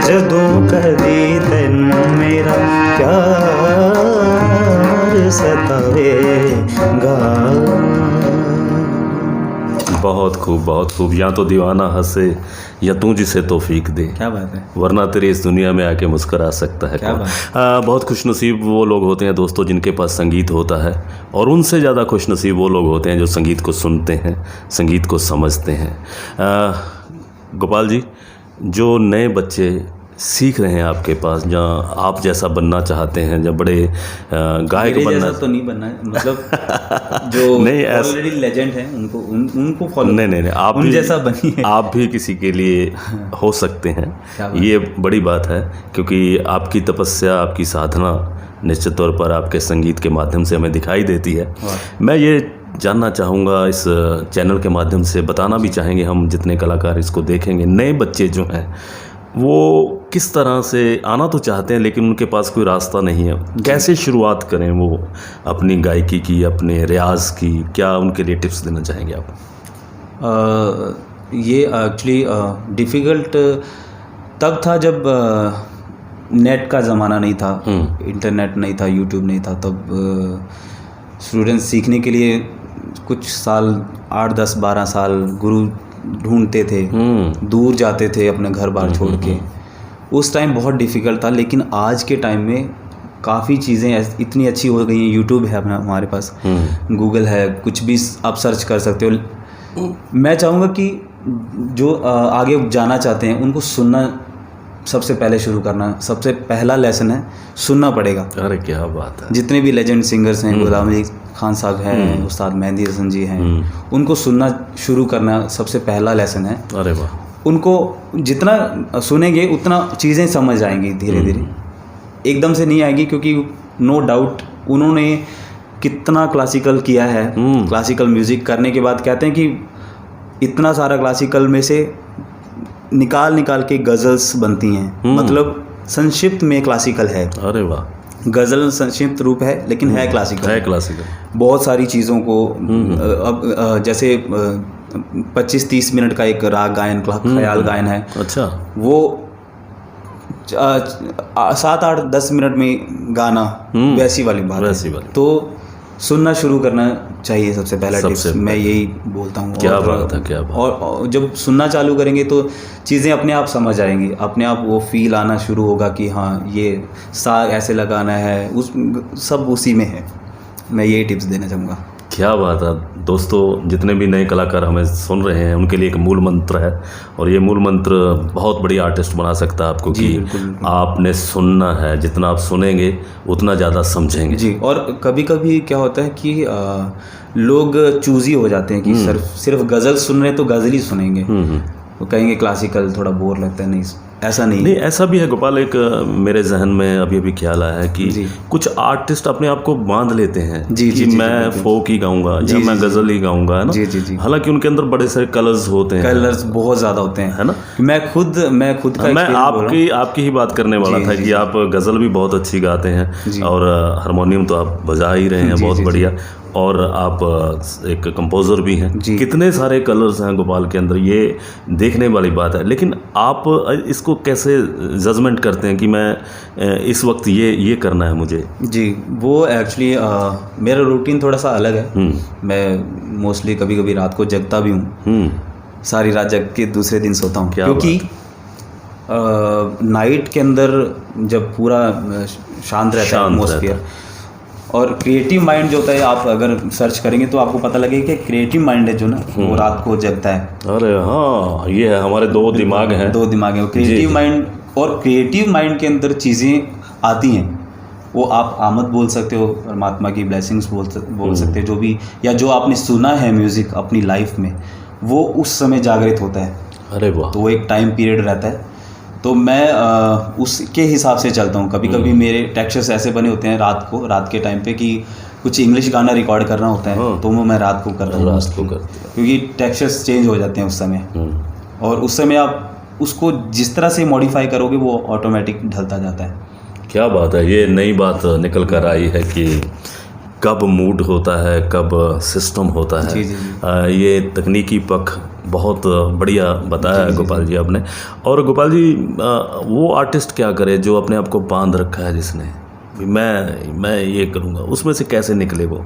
जदों कदी तैनू मेरा प्यार सतावेगा। बहुत खूब, बहुत खूब। या तो दीवाना हंसे या तू जिसे तौफीक दे, क्या बात है। वरना तेरे इस दुनिया में आके मुस्कुरा सकता है क्या कौन। बात। बहुत खुशनसीब वो लोग होते हैं दोस्तों जिनके पास संगीत होता है, और उनसे ज़्यादा खुशनसीब वो लोग होते हैं जो संगीत को सुनते हैं, संगीत को समझते हैं। गोपाल जी, जो नए बच्चे सीख रहे हैं आपके पास, जहाँ आप जैसा बनना चाहते हैं, जब बड़े गायक मेरे बनना, जैसा तो नहीं बनना है, मतलब जो नहीं, ऑलरेडी लेजेंड हैं उनको फॉलो। नहीं, आप उन भी जैसा बनिए। आप भी किसी के लिए हो सकते हैं, क्या बात। ये बड़ी बात है, क्योंकि आपकी तपस्या, आपकी साधना निश्चित तौर पर आपके संगीत के माध्यम से हमें दिखाई देती है। मैं ये जानना चाहूँगा, इस चैनल के माध्यम से बताना भी चाहेंगे हम जितने कलाकार इसको देखेंगे, नए बच्चे जो हैं वो किस तरह से आना तो चाहते हैं लेकिन उनके पास कोई रास्ता नहीं है, कैसे शुरुआत करें वो अपनी गायकी की, अपने रियाज की, क्या उनके लिए टिप्स देना चाहेंगे आप? ये एक्चुअली डिफ़िकल्ट तब था जब नेट का ज़माना नहीं था, इंटरनेट नहीं था, यूट्यूब नहीं था, तब स्टूडेंट्स सीखने के लिए कुछ साल 8, 10, 12 साल गुरु ढूंढते थे, दूर जाते थे अपने घर बार छोड़ के। उस टाइम बहुत डिफ़िकल्ट था, लेकिन आज के टाइम में काफ़ी चीज़ें इतनी अच्छी हो गई हैं। यूट्यूब है अपना, हमारे पास गूगल है, कुछ भी आप सर्च कर सकते हो। मैं चाहूँगा कि जो आगे जाना चाहते हैं उनको सुनना सबसे पहले शुरू करना, सबसे पहला लेसन है सुनना पड़ेगा। अरे क्या बात है। जितने भी लेजेंड सिंगर्स हैं, गुलाम अली खान साहब हैं, उस्ताद मेहंदी हसन जी हैं, उनको सुनना शुरू करना सबसे पहला लेसन है। अरे वाह। उनको जितना सुनेंगे उतना चीज़ें समझ आएंगी धीरे धीरे, एकदम से नहीं आएगी, क्योंकि नो डाउट उन्होंने कितना क्लासिकल किया है। क्लासिकल म्यूज़िक करने के बाद कहते हैं कि इतना सारा क्लासिकल में से निकाल निकाल के गज़ल्स बनती हैं, मतलब संक्षिप्त में क्लासिकल है। अरे वाह। गज़ल संक्षिप्त रूप है लेकिन है क्लासिकल। है क्लासिकल। बहुत सारी चीज़ों को अब जैसे 25-30 मिनट का एक राग गायन, ख्याल गायन है। अच्छा। वो 7-8-10 मिनट में गाना, वैसी वाली बात वैसी है। वाली। तो सुनना शुरू करना चाहिए, सबसे पहला टिप्स मैं यही बोलता हूँ। क्या बात है, क्या बात। और जब सुनना चालू करेंगे तो चीज़ें अपने आप समझ आएंगी, अपने आप वो फील आना शुरू होगा कि हाँ ये सा ऐसे लगाना है, उस सब उसी में है। मैं यही टिप्स देना चाहूँगा। क्या बात है दोस्तों, जितने भी नए कलाकार हमें सुन रहे हैं उनके लिए एक मूल मंत्र है, और ये मूल मंत्र बहुत बड़ी आर्टिस्ट बना सकता है आपको कि आपने सुनना है, जितना आप सुनेंगे उतना ज़्यादा समझेंगे। जी। और कभी कभी क्या होता है कि लोग चूजी हो जाते हैं कि सिर्फ गज़ल सुन रहे हैं तो गज़ल ही सुनेंगे, वो कहेंगे क्लासिकल थोड़ा बोर लगता है। नहीं, ऐसा नहीं, ऐसा भी है गोपाल। एक मेरे जहन में अभी अभी ख्याल आया है कि कुछ आर्टिस्ट अपने आप को बांध लेते हैं कि मैं फोक ही गाऊंगा या मैं गज़ल ही गाऊंगा, है ना। हालांकि उनके अंदर बड़े सारे कलर्स होते हैं, कलर्स बहुत ज़्यादा होते हैं, है ना। मैं खुद का मैं आपकी ही बात करने वाला था कि आप गज़ल भी बहुत अच्छी गाते हैं और हारमोनियम तो आप बजा ही रहे हैं, बहुत बढ़िया। और आप एक कंपोज़र भी हैं। कितने सारे कलर्स हैं गोपाल के अंदर, ये देखने वाली बात है। लेकिन आप इसको कैसे जजमेंट करते हैं कि मैं इस वक्त ये करना है मुझे? जी, वो एक्चुअली मेरा रूटीन थोड़ा सा अलग है। मैं मोस्टली कभी कभी रात को जगता भी हूँ, सारी रात जग के दूसरे दिन सोता हूँ, क्योंकि नाइट के अंदर जब पूरा शांत रहता है एटमॉस्फेयर, और क्रिएटिव माइंड जो होता है, आप अगर सर्च करेंगे तो आपको पता लगेगा कि क्रिएटिव माइंड है जो ना, वो रात को जगता है। अरे हाँ, ये है, हमारे दो दिमाग हैं। क्रिएटिव माइंड, और क्रिएटिव माइंड के अंदर चीज़ें आती हैं, वो आप आमद बोल सकते हो, परमात्मा की ब्लेसिंग्स बोल सकते हो, जो भी, या जो आपने सुना है म्यूज़िक अपनी लाइफ में, वो उस समय जागृत होता है। अरे वाह। तो वो एक टाइम पीरियड रहता है, तो मैं उसके हिसाब से चलता हूँ। कभी कभी मेरे टेक्स्चर्स ऐसे बने होते हैं रात के टाइम पे कि कुछ इंग्लिश गाना रिकॉर्ड करना होता है, तो वो मैं रात को करता हूँ, क्योंकि टेक्स्चर्स चेंज हो जाते हैं उस समय, और उस समय आप उसको जिस तरह से मॉडिफाई करोगे वो ऑटोमेटिक ढलता जाता है। क्या बात है, ये नई बात निकल कर आई है कि कब मूड होता है, कब सिस्टम होता है। ये तकनीकी पक्ष बहुत बढ़िया बताया है गोपाल जी आपने। और गोपाल जी, वो आर्टिस्ट क्या करे जो अपने आप को बांध रखा है, जिसने मैं ये करूँगा, उसमें से कैसे निकले? वो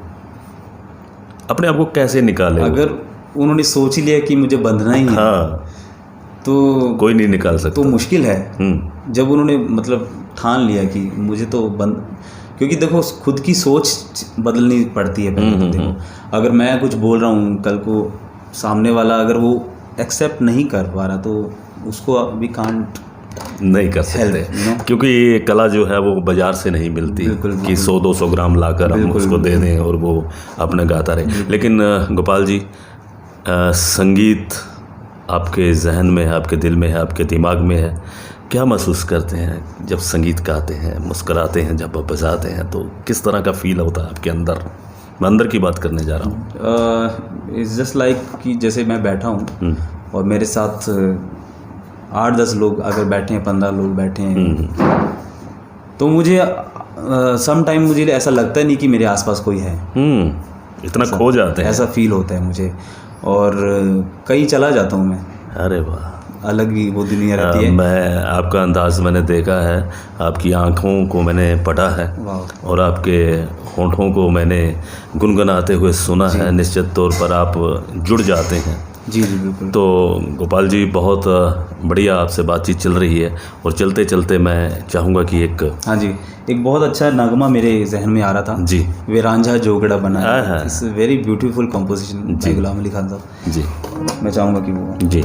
अपने आप को कैसे निकाले? अगर उन्होंने सोच ही लिया कि मुझे बंधना ही है, हाँ, तो कोई नहीं निकाल सकता। तो मुश्किल है। जब उन्होंने मतलब ठान लिया कि मुझे तो बंद, क्योंकि देखो खुद की सोच बदलनी पड़ती है पहले तो। देखो अगर मैं कुछ बोल रहा हूँ, कल को सामने वाला अगर वो एक्सेप्ट नहीं कर पा रहा, तो उसको अभी कांट नहीं कर सकते, क्योंकि ये कला जो है वो बाजार से नहीं मिलती कि 100-200 ग्राम लाकर हम उसको दे दें और वो अपने गाता रहे। लेकिन गोपाल जी, संगीत आपके जहन में है, आपके दिल में है, आपके दिमाग में है। क्या महसूस करते हैं जब संगीत गाते हैं, मुस्कुराते हैं, जब आप बजाते हैं, तो किस तरह का फील होता है आपके अंदर? मैं अंदर की बात करने जा रहा हूँ। इट्स जस्ट लाइक कि जैसे मैं बैठा हूँ और मेरे साथ 8-10 लोग अगर बैठे हैं, 15 लोग बैठे हैं, तो मुझे सम टाइम मुझे ऐसा लगता नहीं कि मेरे आसपास कोई है। इतना खो जाते हैं, ऐसा फील होता है मुझे, और कहीं चला जाता हूँ मैं। अरे वाह, अलग ही वो दुनिया रहती है। मैं आपका अंदाज़ मैंने देखा है, आपकी आँखों को मैंने पढ़ा है और आपके होंठों को मैंने गुनगुनाते हुए सुना है। निश्चित तौर पर आप जुड़ जाते हैं। जी बिल्कुल। तो गोपाल जी, बहुत बढ़िया आपसे बातचीत चल रही है, और चलते चलते मैं चाहूँगा कि एक बहुत अच्छा नगमा मेरे जहन में आ रहा था जी, वे रांझा जोगड़ा बना है। इट्स वेरी ब्यूटीफुल कंपोजिशन जी, गुलाम अली खान साहब जी। मैं चाहूँगा कि वो जी।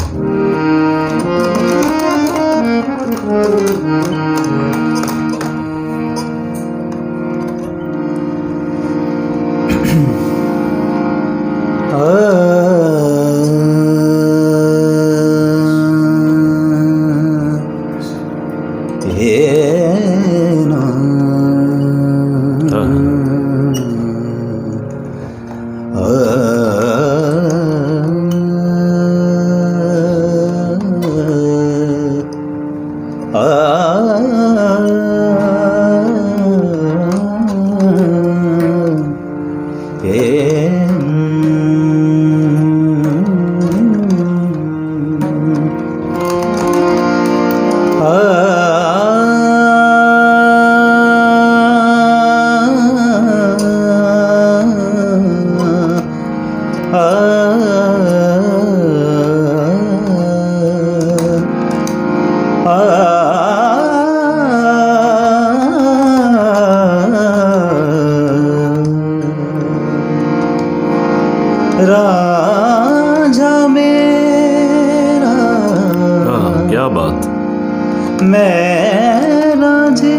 मैं रांझे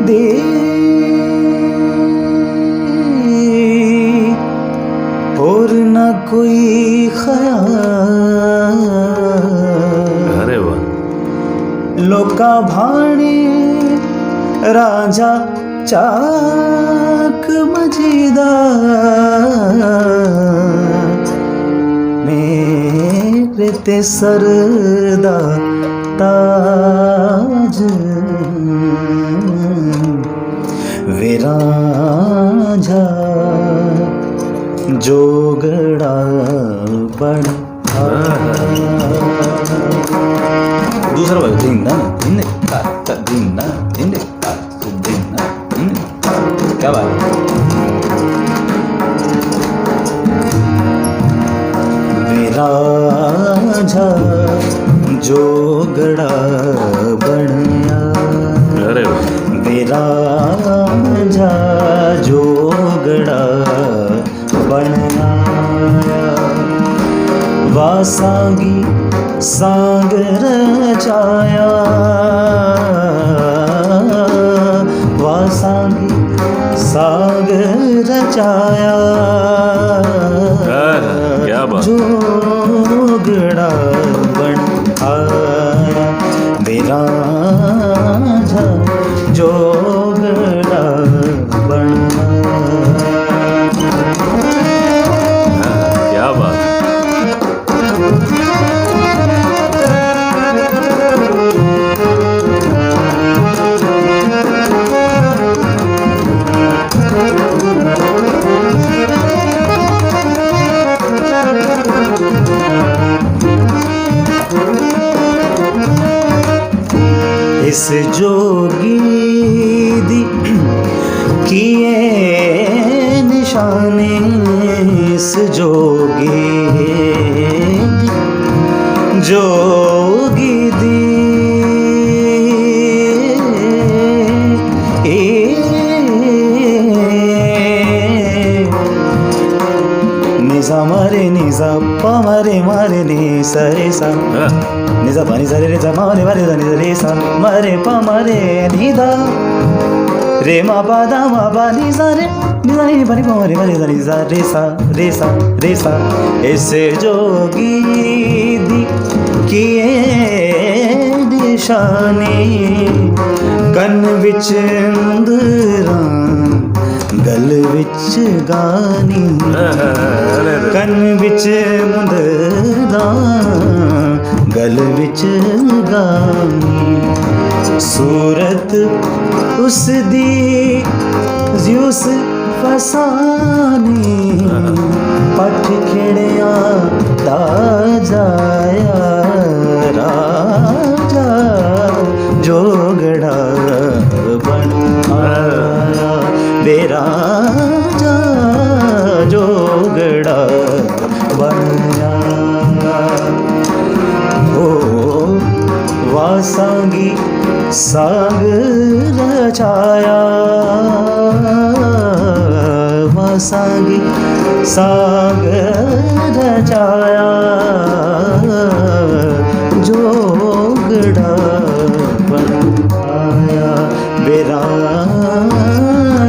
दे और न कोई ख्याल अरे वाह लोका भाणे राजा चाक मजेदार मेरे ते सरदा ताज वे रांझा जोगड़ा बन दूसरा भाई दिन्ना दिन्ने का दिन्ना दिन्ने का दिन्ना क्या बात है मेरा झा जोगड़ा बनया अरे वाह मेरा झा जोगड़ा बनया वासांगी सांग रचाया वासांगी सांग रचाया क्या बात जोगड़ा बन आया मेरा झा जोगड़ा बन क्या बात इस जोगी दी किए निशाने इस जोगी दी जोगी दी निजा मारे निजा पा मारे मारे नि सरे सा निजा पानी सरे रे सा मारे मारे सा निजा रे सा मारे पा मारे निदा रे मा पा दा मा पा निजा रे निजा रे पानी पा मारे मारे सा निजा रे सा रे सा रे सा ऐसे जोगी दी किए निशाने कन विच मुंदरा गल विच गानी कन विच मुंदरा गल विच गानी सूरत उस दी यूस फसानी पठ खिड़िया दा जाया राजा जोगड़ा बन आया बेरा जा जोगड़ा बनया ओ वासांगी सांग रचाया वासांगी सांग रचाया जोगड़ा बनाया बेरा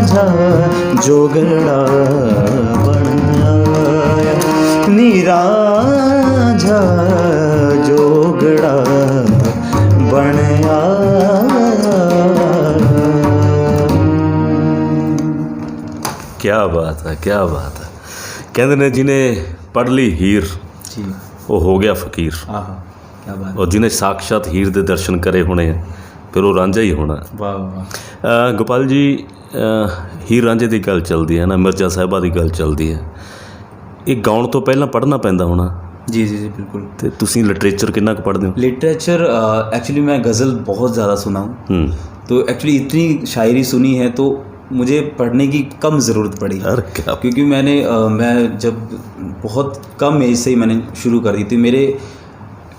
झा जोगड़ा बनाया नीरा झा जोगड़ा बनया क्या बात है क्या बात है कहते ने जिन्हें पढ़ ली हीर जी वो हो गया फकीर आहा क्या बात और जिन्हें साक्षात हीर दे दर्शन करे होने फिर वो रांझा ही होना वाह वाह गोपाल जी हीर रांझे की गल चलती है ना मिर्जा साहिबा की गल चलती है ये गाउन तो पहला पढ़ना पैंदा होना जी जी जी बिल्कुल तो तुसी लिटरेचर कितना कुछ पढ़ते हो लिटरेचर एक्चुअली मैं गज़ल बहुत ज़्यादा सुना हूँ हम्म, तो एक्चुअली इतनी शायरी सुनी है तो मुझे पढ़ने की कम ज़रूरत पड़ी अरे क्या क्योंकि मैं जब बहुत कम एज से ही मैंने शुरू कर दी थी मेरे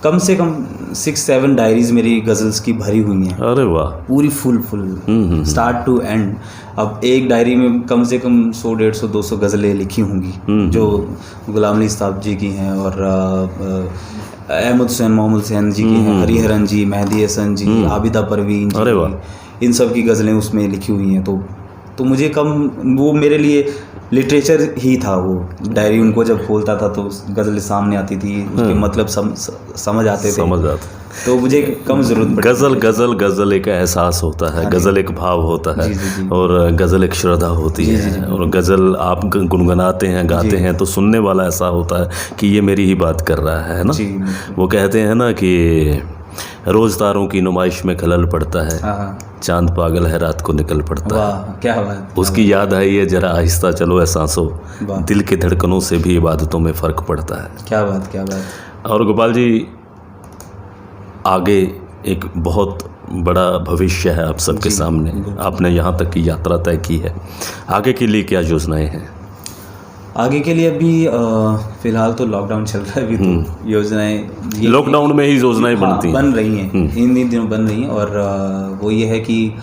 कम से कम 6-7 डायरीज मेरी गज़ल्स की भरी हुई हैं, अरे वाह। पूरी फुल स्टार्ट टू एंड। अब एक डायरी में कम से कम 100, 150, 200 गज़लें लिखी होंगी जो गुलाम अली साहब जी की हैं और अहमद हुसैन, मोहम्मद हुसैन जी की हैं, हरिहरन जी, मेहदी हसन जी, आबिदा परवीन जी, अरे वाह। इन सब की गज़लें उसमें लिखी हुई हैं। तो मुझे वो मेरे लिए लिटरेचर ही था। वो डायरी उनको जब खोलता था तो गज़लें सामने आती थी, उसके मतलब समझ आते थे, समझ आता। तो मुझे कम ज़रूरत पड़ी। गज़ल एक एहसास होता है, गज़ल एक भाव होता है, जी। और गज़ल एक श्रद्धा होती है, और गज़ल आप गुनगुनाते हैं, गाते हैं तो सुनने वाला ऐसा होता है कि ये मेरी ही बात कर रहा है ना। वो कहते हैं ना कि रोज़ तारों की नुमाइश में खलल पड़ता है, चांद पागल है रात को निकल पड़ता है। वाह, क्या बात। उसकी याद आई है जरा आहिस्ता चलो एहसासों, दिल की धड़कनों से भी इबादतों में फ़र्क पड़ता है। क्या बात। और गोपाल जी, आगे एक बहुत बड़ा भविष्य है आप सबके सामने, आपने यहाँ तक की यात्रा तय की है, आगे के लिए क्या योजनाएं हैं? आगे के लिए अभी फ़िलहाल तो लॉकडाउन चल रहा है, अभी तो योजनाएं लॉकडाउन में ही योजनाएं बनती हैं, बन रही हैं, इन दिनों बन रही हैं। और वो ये है कि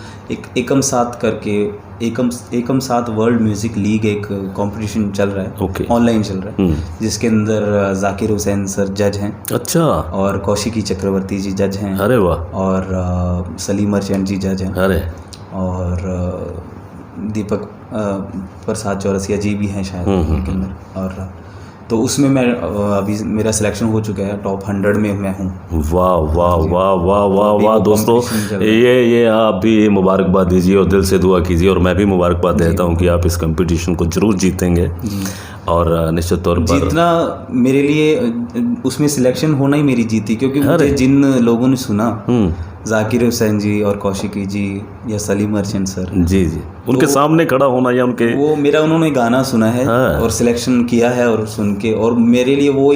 एकम साथ करके एकम साथ वर्ल्ड म्यूज़िक लीग एक कंपटीशन चल रहा है, ऑनलाइन चल रहा है, जिसके अंदर जाकिर हुसैन सर जज हैं। अच्छा। और कौशिकी चक्रवर्ती जी जज हैं। अरे वाह। और सलीम मर्चेंट जी जज हैं। अरे। और दीपक प्रसाद चौरसिया जी भी हैं शायद उनके अंदर। और तो उसमें मैं अभी मेरा सिलेक्शन हो चुका है, टॉप 100 में मैं हूँ। वाह वाह वाह वाह वाह वाह। दोस्तों, ये आप भी मुबारकबाद दीजिए और दिल से दुआ कीजिए, और मैं भी मुबारकबाद देता हूँ कि आप इस कंपटीशन को जरूर जीतेंगे। और निश्चित तौर पर जितना मेरे लिए उसमें सिलेक्शन होना ही मेरी जीत थी, क्योंकि मुझे जिन लोगों ने सुना, जाकिर हुसैन जी और कौशिकी जी या सलीम मर्चेंट सर जी, उनके सामने खड़ा होना, या उन्होंने गाना सुना है और सिलेक्शन किया है, और सुन के, और मेरे लिए वो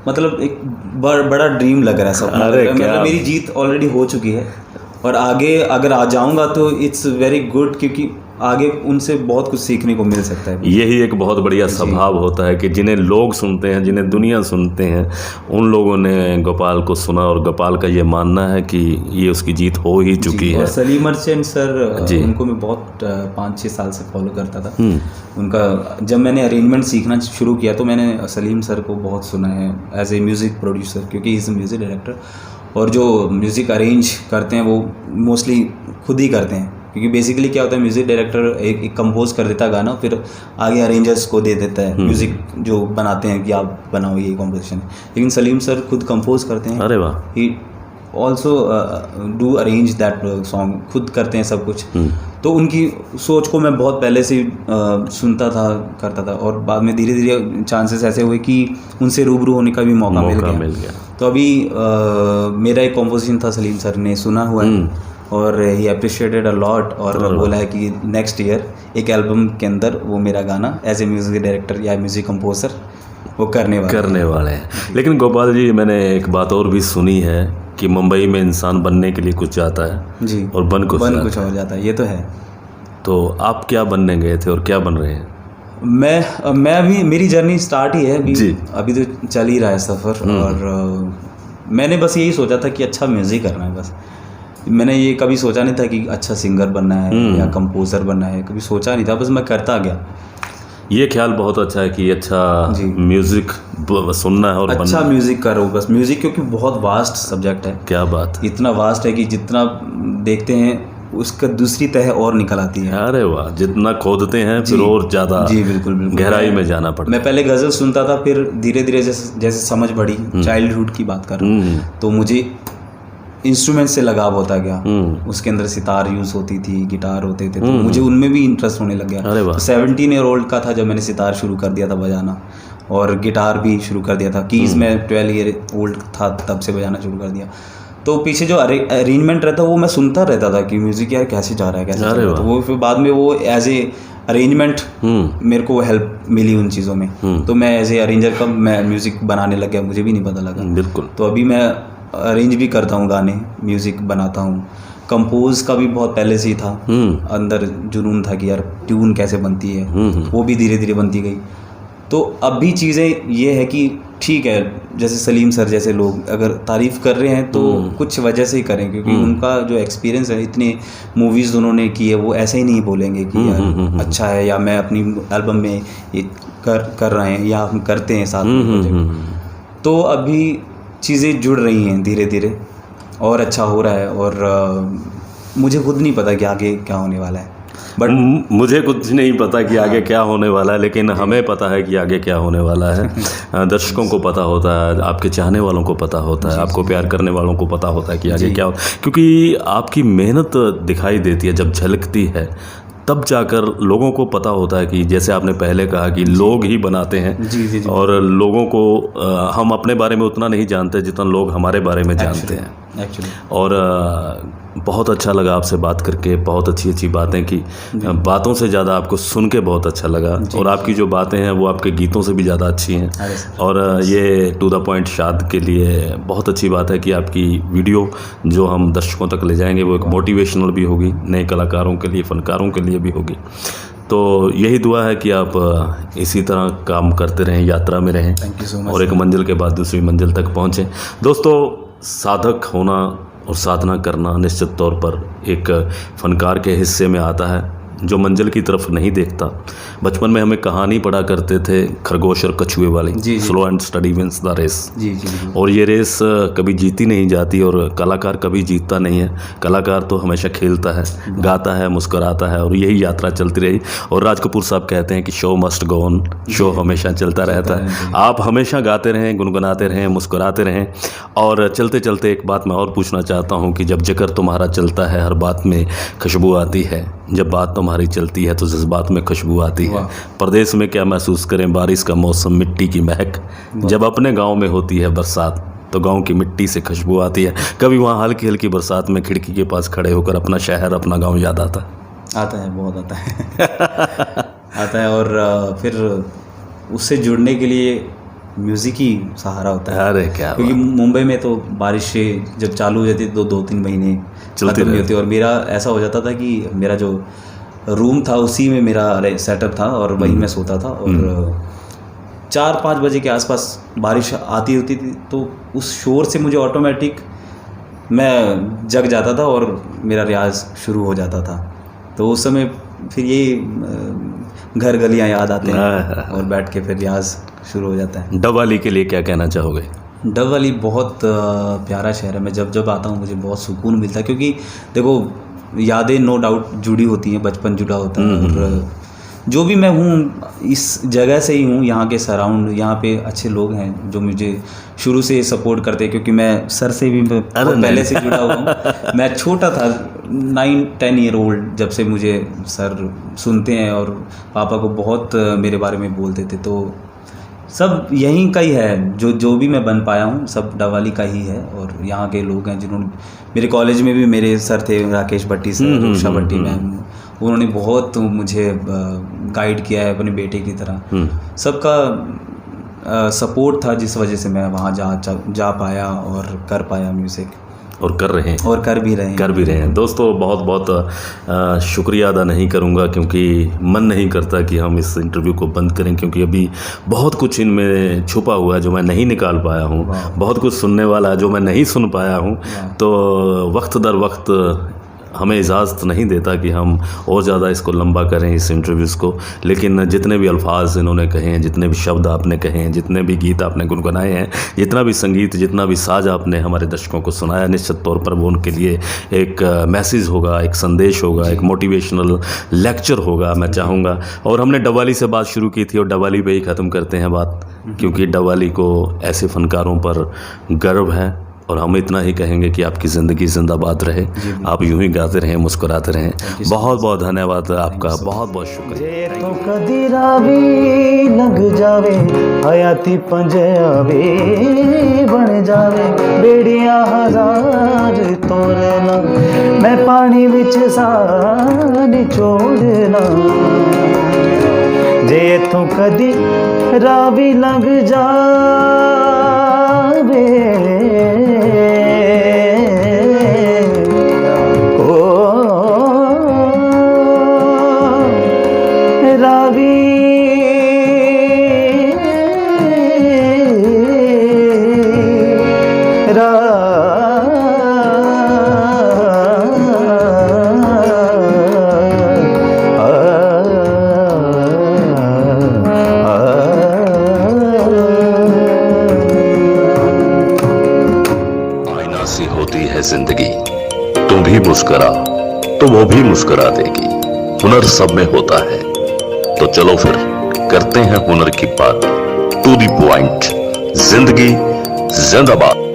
मतलब एक बड़ा ड्रीम लग रहा है, सपना लग रहा है। मतलब मेरी जीत ऑलरेडी हो चुकी है, और आगे अगर आ जाऊंगा तो इट्स वेरी गुड, क्योंकि आगे उनसे बहुत कुछ सीखने को मिल सकता है। यही एक बहुत बढ़िया स्वभाव होता है कि जिन्हें लोग सुनते हैं, जिन्हें दुनिया सुनते हैं, उन लोगों ने गोपाल को सुना, और गोपाल का ये मानना है कि ये उसकी जीत हो ही चुकी है। और सलीम मर्चेंट सर जी, उनको मैं बहुत 5-6 साल से फॉलो करता था। उनका जब मैंने अरेंजमेंट सीखना शुरू किया तो मैंने सलीम सर को बहुत सुना है एज ए म्यूज़िक प्रोड्यूसर, क्योंकि इज़ ए म्यूज़िक डायरेक्टर, और जो म्यूज़िक अरेंज करते हैं वो मोस्टली खुद ही करते हैं, क्योंकि बेसिकली क्या होता है, म्यूज़िक डायरेक्टर एक कंपोज कर देता है गाना, फिर आगे अरेंजर्स को दे देता है म्यूज़िक जो बनाते हैं कि आप बनाओ ये कॉम्पोजिशन। लेकिन सलीम सर खुद कंपोज करते हैं। अरे वाह। He also do arrange that song, खुद करते हैं सब कुछ। तो उनकी सोच को मैं बहुत पहले से सुनता था, करता था, और बाद में धीरे धीरे चांसेस ऐसे हुए कि उनसे रूबरू होने का भी मौका मिल गया। तो अभी मेरा एक कॉम्पोजिशन था, सलीम सर ने सुना हुआ है, और ही अप्रिशिएटेड अ लॉट, और बोला है कि नेक्स्ट ईयर एक एल्बम के अंदर वो मेरा गाना एज ए म्यूज़िक डायरेक्टर या म्यूज़िक कंपोजर वो करने वाले हैं। लेकिन गोपाल जी, मैंने एक बात और भी सुनी है कि मुंबई में इंसान बनने के लिए कुछ जाता है जी, और बन कुछ और जाता है। ये तो है। तो आप क्या बनने गए थे और क्या बन रहे हैं? मैं अभी, मेरी जर्नी स्टार्ट ही है अभी तो चल ही रहा है सफ़र। और मैंने बस यही सोचा था कि अच्छा म्यूज़िक करना है बस। मैंने ये कभी सोचा नहीं था कि अच्छा सिंगर बनना है या कंपोज़र बनना है, कभी सोचा नहीं था, बस मैं करता गया। ये ख्याल बहुत अच्छा है कि अच्छा म्यूज़िक सुनना है और अच्छा म्यूज़िक करो बस। म्यूज़िक क्योंकि बहुत वास्ट सब्जेक्ट है। क्या बात। इतना वास्ट है कि जितना देखते हैं उसका दूसरी तह और निकल आती है। अरे वाह, जितना खोदते हैं फिर और ज़्यादा जी बिल्कुल गहराई में जाना पड़ता है। मैं पहले गज़ल सुनता था, फिर धीरे धीरे जैसे समझ बढ़ी, चाइल्डहुड की बात कर रहा हूँ, तो मुझे इंस्ट्रूमेंट से लगाव होता गया। उसके अंदर सितार यूज़ होती थी, गिटार होते थे, तो मुझे उनमें भी इंटरेस्ट होने लग गया। तो 17 ईयर ओल्ड का था जब मैंने सितार शुरू कर दिया था बजाना, और गिटार भी शुरू कर दिया था। कीज़ में 12 ईयर ओल्ड था तब से बजाना शुरू कर दिया। तो पीछे जो अरेंजमेंट रहता वो मैं सुनता रहता था कि म्यूज़िक यार कैसे जा रहा है, कैसे जा रहा है। तो वो फिर बाद में वो एज ए अरेंजमेंट मेरे को हेल्प मिली उन चीज़ों में। तो मैं एज ए अरेंजर कब मैं म्यूज़िक बनाने लग गया, मुझे भी नहीं पता लगा। बिल्कुल। तो अभी मैं अरेंज भी करता हूँ गाने, म्यूज़िक बनाता हूँ। कंपोज का भी बहुत पहले से ही था, अंदर जुनून था कि यार ट्यून कैसे बनती है, वो भी धीरे धीरे बनती गई। तो अब भी चीज़ें ये है कि ठीक है, जैसे सलीम सर जैसे लोग अगर तारीफ़ कर रहे हैं तो कुछ वजह से ही करें, क्योंकि उनका जो एक्सपीरियंस है, इतने मूवीज़ उन्होंने की है, वो ऐसे ही नहीं बोलेंगे कि यार अच्छा है या मैं अपनी एल्बम में ये कर रहे हैं या हम करते हैं साथ में प्रोजेक्ट। तो अभी चीज़ें जुड़ रही हैं धीरे धीरे और अच्छा हो रहा है, और मुझे खुद नहीं पता कि आगे क्या होने वाला है, बट मुझे कुछ नहीं पता कि आगे क्या होने वाला है, लेकिन हमें पता है कि आगे क्या होने वाला है। दर्शकों को पता होता है, आपके चाहने वालों को पता होता है, आपको प्यार करने वालों को पता होता है कि आगे क्या हो, क्योंकि आपकी मेहनत दिखाई देती है जब झलकती है, तब जाकर लोगों को पता होता है कि जैसे आपने पहले कहा कि लोग ही बनाते हैं। जी। और लोगों को हम अपने बारे में उतना नहीं जानते जितना लोग हमारे बारे में जानते हैं एक्चुअली। और बहुत अच्छा लगा आपसे बात करके, बहुत अच्छी अच्छी बातें की, बातों से ज़्यादा आपको सुन के बहुत अच्छा लगा, और आपकी जो बातें हैं वो आपके गीतों से भी ज़्यादा अच्छी हैं। और ये टू द पॉइंट शाद के लिए बहुत अच्छी बात है कि आपकी वीडियो जो हम दर्शकों तक ले जाएंगे वो एक मोटिवेशनल भी होगी, नए कलाकारों के लिए, फनकारों के लिए भी होगी। तो यही दुआ है कि आप इसी तरह काम करते रहें, यात्रा में रहें, थैंक यू सो मच, और एक मंजिल के बाद दूसरी मंजिल तक पहुँचें। दोस्तों, साधक होना और साधना करना निश्चित तौर पर एक फनकार के हिस्से में आता है जो मंजिल की तरफ नहीं देखता। बचपन में हमें कहानी पढ़ा करते थे खरगोश और कछुए वाली, slow and steady wins the race. जी। और ये रेस कभी जीती नहीं जाती, और कलाकार कभी जीतता नहीं है। कलाकार तो हमेशा खेलता है, गाता है, मुस्कुराता है, और यही यात्रा चलती रही। और राज कपूर साहब कहते हैं कि show must go on, show हमेशा चलता रहता है। आप हमेशा गाते रहें, गुनगुनाते रहें, मुस्कुराते रहें। और चलते चलते एक बात मैं और पूछना चाहता हूँ कि जब जिक्र तुम्हारा चलता है हर बात में खुशबू आती है, जब बात तुम्हारी चलती है तो जज्बात में खुशबू आती है। परदेश में क्या महसूस करें, बारिश का मौसम, मिट्टी की महक, जब अपने गांव में होती है बरसात तो गांव की मिट्टी से खुशबू आती है। कभी वहाँ हल्की हल्की बरसात में खिड़की के पास खड़े होकर अपना शहर, अपना गांव याद आता है, बहुत आता है आता है। और फिर उससे जुड़ने के लिए म्यूज़िक ही सहारा होता है। अरे क्या, क्योंकि मुंबई में तो बारिश जब चालू हो जाती है तो 2-3 महीने चलती रहती है। और मेरा ऐसा हो जाता था कि मेरा जो रूम था उसी में मेरा सेटअप था और वहीं मैं सोता था, और 4-5 बजे के आसपास बारिश आती होती थी तो उस शोर से मुझे ऑटोमेटिक मैं जग जाता था और मेरा रियाज शुरू हो जाता था। तो उस समय फिर ये घर गलियाँ याद आते हैं और बैठ के फिर रियाज शुरू हो जाता है। डबवाली के लिए क्या कहना चाहोगे? डबवाली बहुत प्यारा शहर है। मैं जब जब आता हूँ मुझे बहुत सुकून मिलता है, क्योंकि देखो यादें नो डाउट जुड़ी होती हैं, बचपन जुड़ा होता है, और जो भी मैं हूँ इस जगह से ही हूँ, यहाँ के सराउंड, यहाँ पे अच्छे लोग हैं जो मुझे शुरू से सपोर्ट करते हैं, क्योंकि मैं सर से भी पहले से जुड़ा हुआ हूँ। मैं छोटा था 9-10 ईयर ओल्ड जब से मुझे सर सुनते हैं और पापा को बहुत मेरे बारे में बोलते थे। तो सब यहीं का ही है, जो भी मैं बन पाया हूँ सब डबवाली का ही है। और यहाँ के लोग हैं जिन्होंने, मेरे कॉलेज में भी मेरे सर थे राकेश भट्टी सर, उषा भट्टी मैम, उन्होंने बहुत मुझे गाइड किया है अपने बेटे की तरह। सबका सपोर्ट था जिस वजह से मैं वहाँ जा पाया और कर पाया म्यूज़िक, और कर रहे हैं, और कर भी रहे हैं। दोस्तों, बहुत बहुत शुक्रिया अदा नहीं करूंगा क्योंकि मन नहीं करता कि हम इस इंटरव्यू को बंद करें, क्योंकि अभी बहुत कुछ इनमें छुपा हुआ है जो मैं नहीं निकाल पाया हूं, बहुत कुछ सुनने वाला है जो मैं नहीं सुन पाया हूं। तो वक्त दर वक्त हमें इजाज़त नहीं देता कि हम और ज़्यादा इसको लंबा करें, इस इंटरव्यूज़ को। लेकिन जितने भी अल्फाज इन्होंने कहे हैं, जितने भी शब्द आपने कहे हैं, जितने भी गीत आपने गुनगुनाए हैं, जितना भी संगीत, जितना भी साज आपने हमारे दर्शकों को सुनाया, निश्चित तौर पर वो उनके लिए एक मैसेज होगा, एक संदेश होगा, एक मोटिवेशनल लेक्चर होगा, मैं चाहूँगा। और हमने डबवाली से बात शुरू की थी और डबवाली पे ही ख़त्म करते हैं बात, क्योंकि डबवाली को ऐसे फ़नकारों पर गर्व है। और हम इतना ही कहेंगे कि आपकी ज़िंदगी जिंदाबाद रहे, आप यूं ही गाते रहें, मुस्कुराते रहें। बहुत बहुत धन्यवाद आपका, बहुत बहुत शुक्रिया। तो कदी रावी लग जावे, हयाती पंजाबी बन जावे, बेड़ियां हजार तोड़ना, मैं पानी विच सारी छोड़ना। जे तो कदी रावी लग जावे, रावी है जिंदगी, तुम भी मुस्कुरा तो वो भी मुस्कुरा देगी। हुनर सब में होता है, तो चलो फिर करते हैं हुनर की बात। टू द पॉइंट, जिंदगी जिंदाबाद।